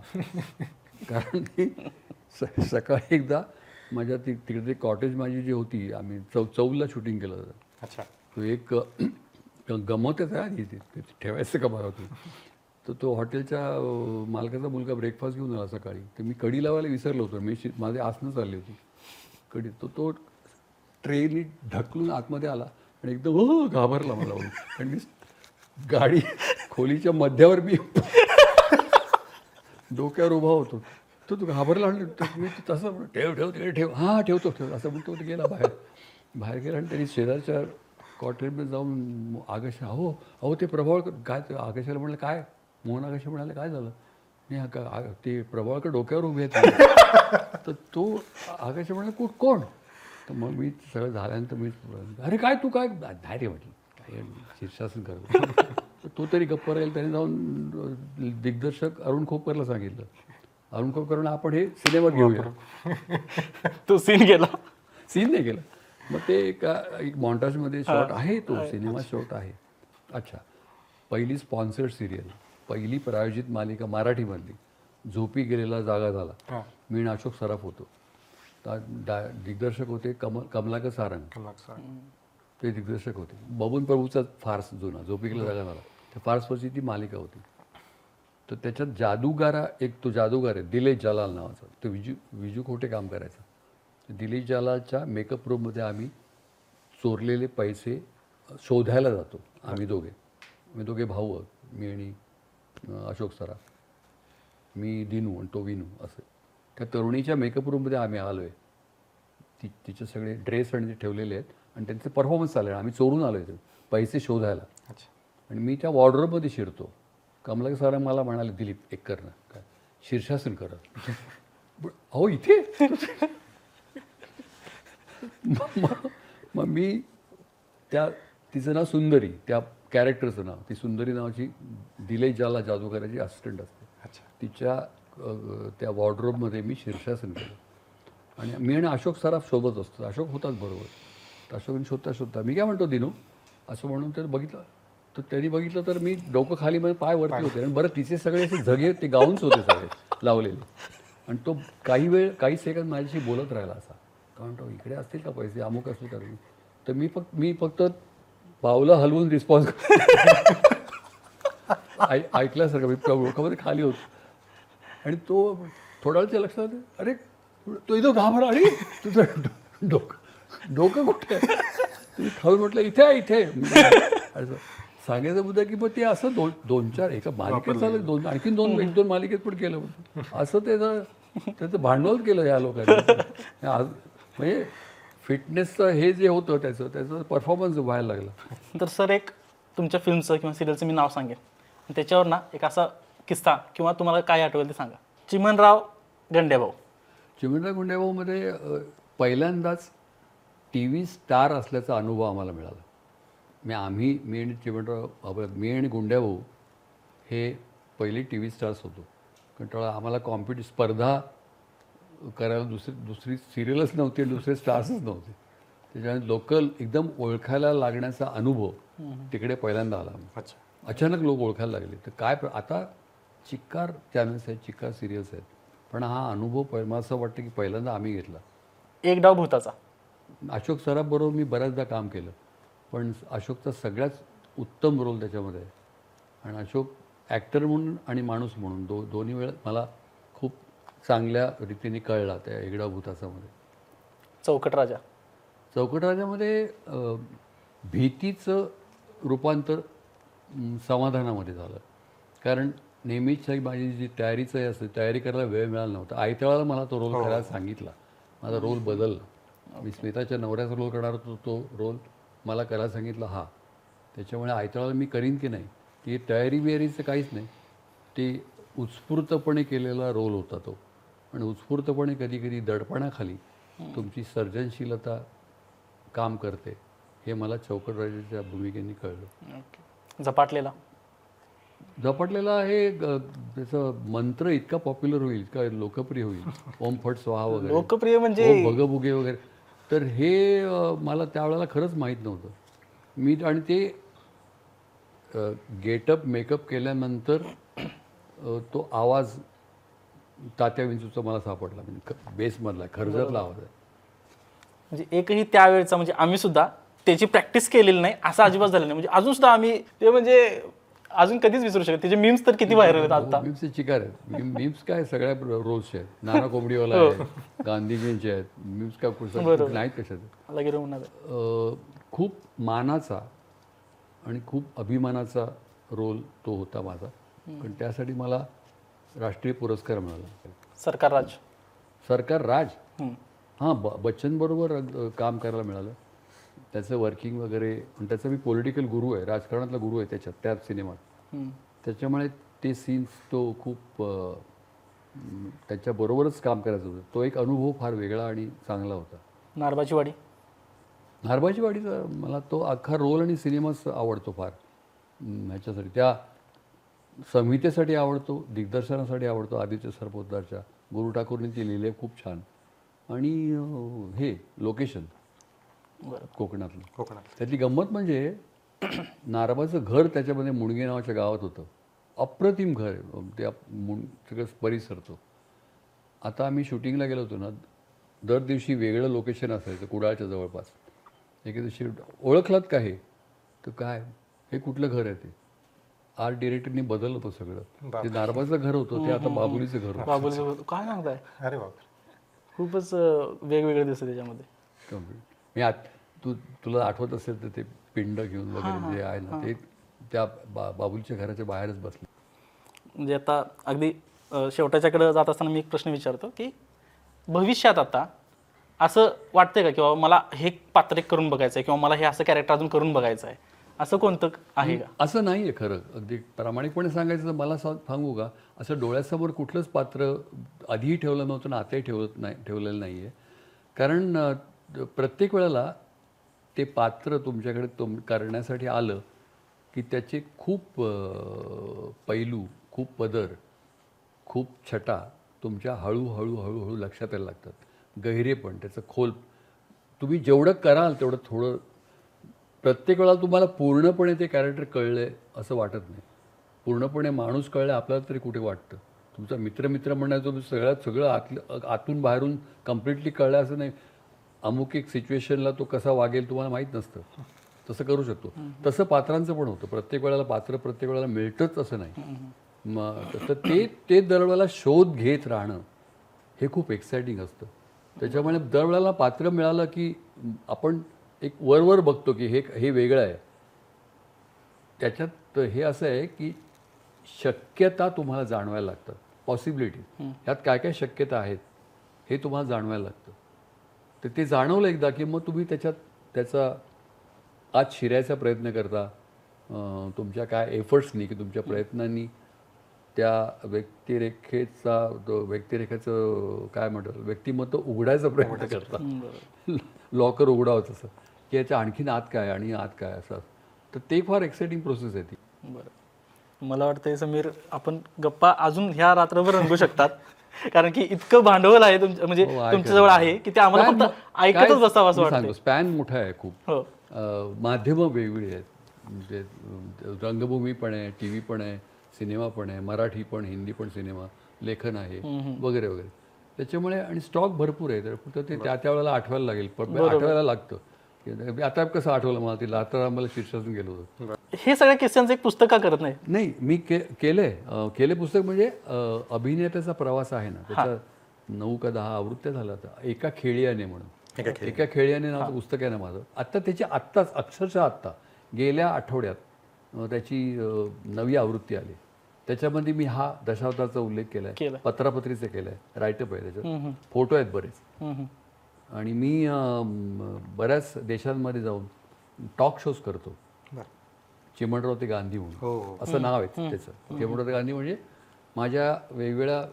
कारण की सकाळी एकदा माझ्या तिकडे कॉटेज माझी जी होती, आम्ही चौलला शूटिंग केलं होतं. अच्छा. तो एक गमतच आहे ती ठेवायचं का बरं होती. तर तो हॉटेलच्या मालकाचा मुलगा ब्रेकफास्ट घेऊन आला सकाळी. तर मी कडी लावायला विसरलो होतो. मी माझे आसनं चालली होती कडी. तो ट्रेनी ढकलून आतमध्ये आला आणि एकदम घाबरला मला. आणि मी गाडी खोलीच्या मध्यावर मी डोक्यावर उभा होतो. तो घाबरला आणि मी तसं ठेव तिकडे ठेव, हां ठेवतो असं म्हणतो. तो गेला बाहेर गेला आणि त्यांनी शेजारच्या कॉटेजमध्ये जाऊन आगाशा, अहो ते प्रभावळकर काय. आगाशाला म्हणलं काय, मोहन आगाशे म्हणाले काय झालं. नाही ते प्रभावळकर डोक्यावर उभे आहेत. तर तो आगाशे म्हणला कोण. तर मग मी सगळं झाल्यानंतर मी अरे काय तू काय धार्य म्हटलं काय शीर्षासन कर. तो तरी गप्प राहील. त्याने जाऊन दिग्दर्शक अरुण खोपकरला सांगितलं. अरुण खोपकर आपण हे सिनेमात घेऊया. तो सीन गेला. सीन नाही गेला. मग ते एक मॉन्टाजमध्ये शॉट आहे, तो सिनेमा शॉट आहे. अच्छा. पहिली स्पॉन्सर्ड सिरियल, पहिली प्रायोजित मालिका मराठीमधली, झोपी गेलेला जागा झाला. मी आणि अशोक सराफ होतो. दिग्दर्शक होते कमलाकर सारंग, ते दिग्दर्शक होते. बबन प्रभूचा फार्स जुना झोपी गेलेला जागा झाला, त्या फार्सवरची ती मालिका होती. तर त्याच्यात जादूगारा तो जादूगार आहे दिलेश जलाल नावाचा, तो विजू खोटे काम करायचा. दिलेश जलालच्या मेकअप रूममध्ये आम्ही चोरलेले पैसे शोधायला जातो. आम्ही दोघे भाऊ आहोत, मी आणि अशोक सराफ, मी दिनू आणि तो विनू. असं त्या तरुणीच्या मेकअप रूममध्ये आम्ही आलो आहे. तिचे सगळे ड्रेस आणि ते ठेवलेले आहेत आणि त्यांचे परफॉर्मन्स चालले. आम्ही चोरून आलो आहे पैसे शोधायला. आणि मी त्या वॉर्डरोबमध्ये शिरतो. कमलाकर सरांग मला म्हणाले दिलीप एक कर ना, काय शीर्षासन कर. अहो इथे. मग मी तिचं नाव सुंदरी, त्या कॅरेक्टरचं नाव, ती सुंदरी नावाची दिलेश जाला जादूगाराची असिस्टंट असते. तिच्या त्या वॉर्डरोबमध्ये मी शीर्षासन केलं. आणि मी आणि अशोक सराफ सोबत असतो. अशोक होताच बरोबर. तर अशोकने शोधता मी काय म्हणतो दिनू असं म्हणून तर बघितलं. तर त्यांनी बघितलं तर मी डोकं खाली म्हणजे पाय वरती होते. आणि बरं तिचे सगळे असे झगे ते गाऊन्स होते सगळे लावलेले. आणि तो काही सेकंद माझ्याशी बोलत राहिला असा. का म्हणतो इकडे असतील का पैसे, अमुक असतील का. तर मी फक्त पावलं हलवून रिस्पॉन्स ऐकल्यासारखं मी डोक्यामध्ये खाली होतो. आणि तो थोडा वेळच्या लक्षात अरे तो इथं घाबरा, अरे तुझं डोकं कुठे आहे. तुम्ही खाऊन म्हटलं इथे. असं सांगायचा मुद्दा की मग ते असं 2-4 एका मालिकेत झालं, आणखीन 1-2 मालिकेत पण केलं. असं त्याचं भांडवल केलं या लोकांनी. म्हणजे फिटनेसचं हे जे होतं त्याचं परफॉर्मन्स व्हायला लागला. तर सर एक तुमच्या फिल्मचं किंवा सिरियलचं मी नाव सांगेन आणि त्याच्यावर ना एक असा किस्सा किंवा तुम्हाला काय आठवेल ते सांगा. चिमणराव गंड्याभाऊ. चिमणराव गुंडेभाऊमध्ये पहिल्यांदाच टी व्ही स्टार असल्याचा अनुभव आम्हाला मिळाला. मी आणि गुंड्याभाऊ हे पहिले टी व्ही स्टार्स होतो. कारण तेव्हा आम्हाला स्पर्धा करायला दुसरी सिरियलच नव्हती, दुसरे स्टार्सच नव्हते. त्याच्यामुळे लोकल एकदम ओळखायला लागण्याचा अनुभव तिकडे पहिल्यांदा आला. अच्छा. अचानक लोक ओळखायला लागले. तर काय आता चिक्कार चॅनल्स आहेत, चिक्कार सिरियल्स आहेत, पण हा अनुभव मला असं वाटतं की पहिल्यांदा आम्ही घेतला. एक डाव भूताचा. अशोक सराफबरोबर मी बऱ्याचदा काम केलं, पण अशोकचा सगळ्यात उत्तम रोल त्याच्यामध्ये आहे. आणि अशोक ॲक्टर म्हणून आणि माणूस म्हणून दोन्ही वेळ मला खूप चांगल्या रीतीने कळला त्या एकडा भूताचामध्ये. चौकट राजा. चौकट राजामध्ये भीतीचं रूपांतर समाधानामध्ये झालं. कारण नेहमीच माझी जी तयारीचं हे असते, तयारी करायला वेळ मिळाला नव्हता. आयत्या मला तो रोल करायला सांगितला, माझा रोल बदलला. मी स्मिताच्या नवऱ्याचा रोल करणार होतो, तो रोल मला करायला सांगितला हा. त्याच्यामुळे आयत्या मी करीन की नाही ती तयारी बियारीचं काहीच नाही. ते उत्स्फूर्तपणे केलेला रोल होता तो. आणि उत्स्फूर्तपणे कधी कधी दडपणाखाली तुमची सर्जनशीलता काम करते हे मला चौकट राजाच्या भूमिकेने कळलं. झपाटलेला. झपाटलेला हे त्याचा मंत्र इतका पॉप्युलर होईल, इतका लोकप्रिय होईल, ओम फट स्वाहा वगैरे, लोकप्रिय म्हणजे भगबुगे वगैरे. तर हे मला त्यावेळेला खरंच माहीत नव्हतं. मी आणि ते गेटअप मेकअप केल्यानंतर तो आवाज तात्या विंचूचा मला सापडला. म्हणजे बेसमधला खर्जतला आवाज आहे. म्हणजे एकही त्यावेळेचा म्हणजे आम्ही सुद्धा त्याची प्रॅक्टिस केलेली नाही असं अजिबात झालं नाही. म्हणजे अजून सुद्धा आम्ही ते म्हणजे अजून कधीच विसरू शकत. त्याचे मीम्स तर किती व्हायरल आहेत आता. मीम्सचे चिकार आहेत. मीम्स काय सगळ्या रोल्सचे आहेत. नाना कोंबडीवाला आहे, गांधीजींचे आहेत. मीम्स काय कुठं नाहीत कशाचे. लगेच म्हणणार खूप मानाचा आणि खूप अभिमानाचा रोल तो होता माझा. पण त्यासाठी मला राष्ट्रीय पुरस्कार मिळाला. सरकार राज. सरकार राज. हां, बच्चनबरोबर काम करायला मिळालं. त्याचं वर्किंग वगैरे. आणि त्याचा मी पॉलिटिकल गुरु आहे, राजकारणातला गुरु आहे त्या सिनेमात. त्याच्यामुळे ते सीन्स तो खूप त्याच्याबरोबरच काम करायचं होतं. तो एक अनुभव फार वेगळा आणि चांगला होता. नारबाची वाडी. नारबाची वाडीचा मला तो अख्खा रोल आणि सिनेमाच आवडतो फार. ह्याच्यासाठी त्या संहितेसाठी आवडतो, दिग्दर्शनासाठी आवडतो. आदित्य सरपोतदारच्या गुरु ठाकूरने ती लिहिले खूप छान. आणि हे लोकेशन कोकणातलं. त्यातली गंमत म्हणजे नारबाचं घर त्याच्यामध्ये मुणगे नावाच्या गावात होतं. अप्रतिम घर आहे. त्या सगळं परिसर तो. आता आम्ही शूटिंगला गेलो होतो ना, दर दिवशी वेगळं लोकेशन असायचं कुडाळच्या जवळपास. एके दिवशी ओळखलात का हे? तर काय हे कुठलं घर आहे? ते आर्ट डिरेक्टरनी बदललं होतं सगळं. ते नारबाचं घर होतं, ते आता बाबुलीचं घर होतं. बाबुलीचं काय सांगताय? अरे बाप. खूपच वेगवेगळे दिसतं त्याच्यामध्ये. मी तुला आठवत असेल तर ते पिंड घेऊन वगैरे जे आहे ना, ते त्या बाबुलीच्या घराच्या बाहेरच बसले. म्हणजे आता अगदी शेवटाच्याकडे जात असताना मी एक प्रश्न विचारतो की भविष्यात आता असं वाटतंय का किंवा मला हे पात्र करून बघायचं आहे किंवा मला हे असं कॅरेक्टर अजून करून बघायचं आहे, असं कोणतं आहे का? असं नाही आहे खरं. अगदी प्रामाणिकपणे सांगायचं तर मला सांगू का, असं डोळ्यासमोर कुठलंच पात्र आधीही ठेवलं नव्हतं ना आताही ठेवलेलं नाही आहे. कारण प्रत्येक वेळेला ते पात्र तुमच्याकडे करण्यासाठी आलं की त्याचे खूप पैलू, खूप पदर, खूप छटा तुमच्या हळूहळू लक्षात यायला लागतात. गहिरेपण, त्याचं खोल. तुम्ही जेवढं कराल तेवढं थोडं. प्रत्येक वेळेला तुम्हाला पूर्णपणे ते कॅरेक्टर कळलं असं वाटत नाही. पूर्णपणे माणूस कळलं आपल्याला तरी कुठे वाटतं. तुमचा मित्र म्हणण्याचं सगळं आतून बाहेरून कम्प्लिटली कळलं असं नाही. अमुक एक सिच्युएशनला तो कसा वागेल तुम्हाला माहीत नसतं. तसं करू शकतो. तसं पात्रांचं पण होतं. प्रत्येक वेळेला पात्र प्रत्येक वेळेला मिळतंच असं नाही. मग तर ते दरवेळेला शोध घेत राहणं हे खूप एक्सायटिंग असतं. त्याच्यामुळे दरवेळेला पात्र मिळालं की आपण एक वरवर बघतो की हे वेगळं आहे. त्याच्यात हे असं आहे की शक्यता तुम्हाला जाणवायला लागतात. पॉसिबिलिटी, यात काय काय शक्यता आहेत हे तुम्हाला जाणवायला लागतं. तर ते जाणवलं एकदा की मग तुम्ही त्याचा आत शिरायचा प्रयत्न करता, तुमच्या काय एफर्ट्सनी की तुमच्या प्रयत्नांनी त्या व्यक्तिरेखेचं काय म्हणतात व्यक्तिमत्व उघडायचा प्रयत्न करता. लॉकर उघडावं तसं की याच्या आणखीन आत काय आणि आत काय असं. तर ते फार एक्साइटिंग प्रोसेस आहे ती. बरं, मला वाटतंय समीर आपण गप्पा अजून ह्या रात्रभर रंगू शकतात कारण की इतकं भांडवल आहे म्हणजे तुमच्याजवळ आहे की ते आम्हाला फक्त ऐकतच बसावं असं वाटतं. स्पॅन मोठा आहे खूप. हो, माध्यमं वेगवेगळी आहेत. म्हणजे रंगभूमी पण आहे, टी व्ही पण आहे, सिनेमा पण आहे, मराठी पण, हिंदी पण सिनेमा, लेखन आहे वगैरे वगैरे. त्याच्यामुळे आणि स्टॉक भरपूर आहे. तर फक्त ते त्या वेळेला आठवायला लागेल, पण आठवायला लागतं. आता कसं आठवलं मला, ते लातर आम्हाला शीर्षातून गेलो होतो. हे सगळ्या किस्स्यांचं एक पुस्तक का करत नाही? नाही, मी केले पुस्तक. म्हणजे अभिनेत्याचा प्रवास आहे ना, त्याच्या 9 का 10 आवृत्त्या झाल्या आता. एका खेळियाने म्हणून, एका खेळियाने नावाचं पुस्तक आहे ना माझं. आत्ता त्याची अक्षरशः आत्ता गेल्या आठवड्यात त्याची नवी आवृत्ती आली. त्याच्यामध्ये मी हा दशावताराचा उल्लेख केलाय, पत्रापत्रीचे केलाय, रायटअप आहे त्याच्यात, फोटो आहेत बरेच. आणि मी बऱ्याच देशांमध्ये जाऊन टॉक शोज करतो. चिमणराव ते गांधी म्हणून असं नाव आहे त्याचं. चिमणराव ते गांधी म्हणजे माझ्या वेगवेगळ्या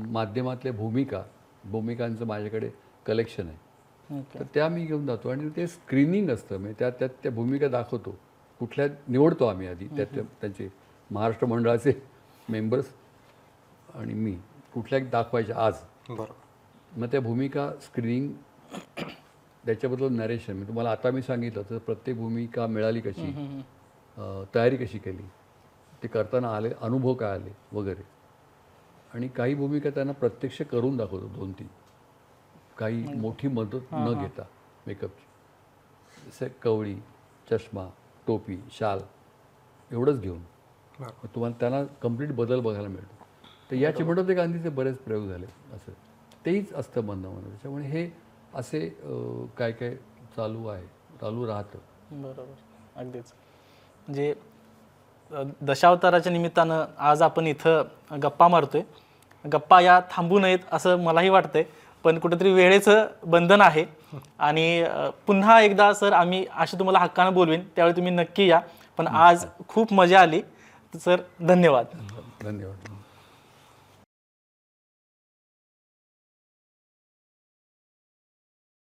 माध्यमातल्या भूमिकांचं माझ्याकडे कलेक्शन आहे. तर त्या मी घेऊन जातो आणि ते स्क्रीनिंग असतं. म्हणजे त्यात त्या भूमिका दाखवतो. कुठल्या निवडतो आम्ही आधी त्यांचे महाराष्ट्र मंडळाचे मेंबर्स आणि मी कुठल्या दाखवायच्या आज. मग त्या भूमिका स्क्रीनिंग, त्याच्याबद्दल नरेशन. मी तुम्हाला आता सांगितलं तर प्रत्येक भूमिका मिळाली कशी, तयारी कशी केली, ते करताना आले अनुभव काय आले वगैरे. आणि काही भूमिका त्यांना प्रत्यक्ष करून दाखवतो 2-3, काही मोठी मदत न घेता मेकअपची. जसं कवळी, चष्मा, टोपी, शाल एवढंच घेऊन तुम्हाला त्यांना कम्प्लीट बदल बघायला मिळतो. तर या चिमणराव ते गांधीचे बरेच प्रयोग झाले असं. तेच असतं म्हणणं. त्याच्यामुळे हे असे काय काय चालू राहतं. बरोबर, अगदीच. म्हणजे दशावताराच्या निमित्तानं आज आपण इथं गप्पा मारतोय. गप्पा या थांबू नयेत असं मलाही वाटतंय, पण कुठेतरी वेळेचं बंधन आहे. आणि पुन्हा एकदा सर आम्ही अशी तुम्हाला हक्कानं बोलवीन, त्यावेळी तुम्ही नक्की या. पण आज खूप मजा आली सर, धन्यवाद. धन्यवाद.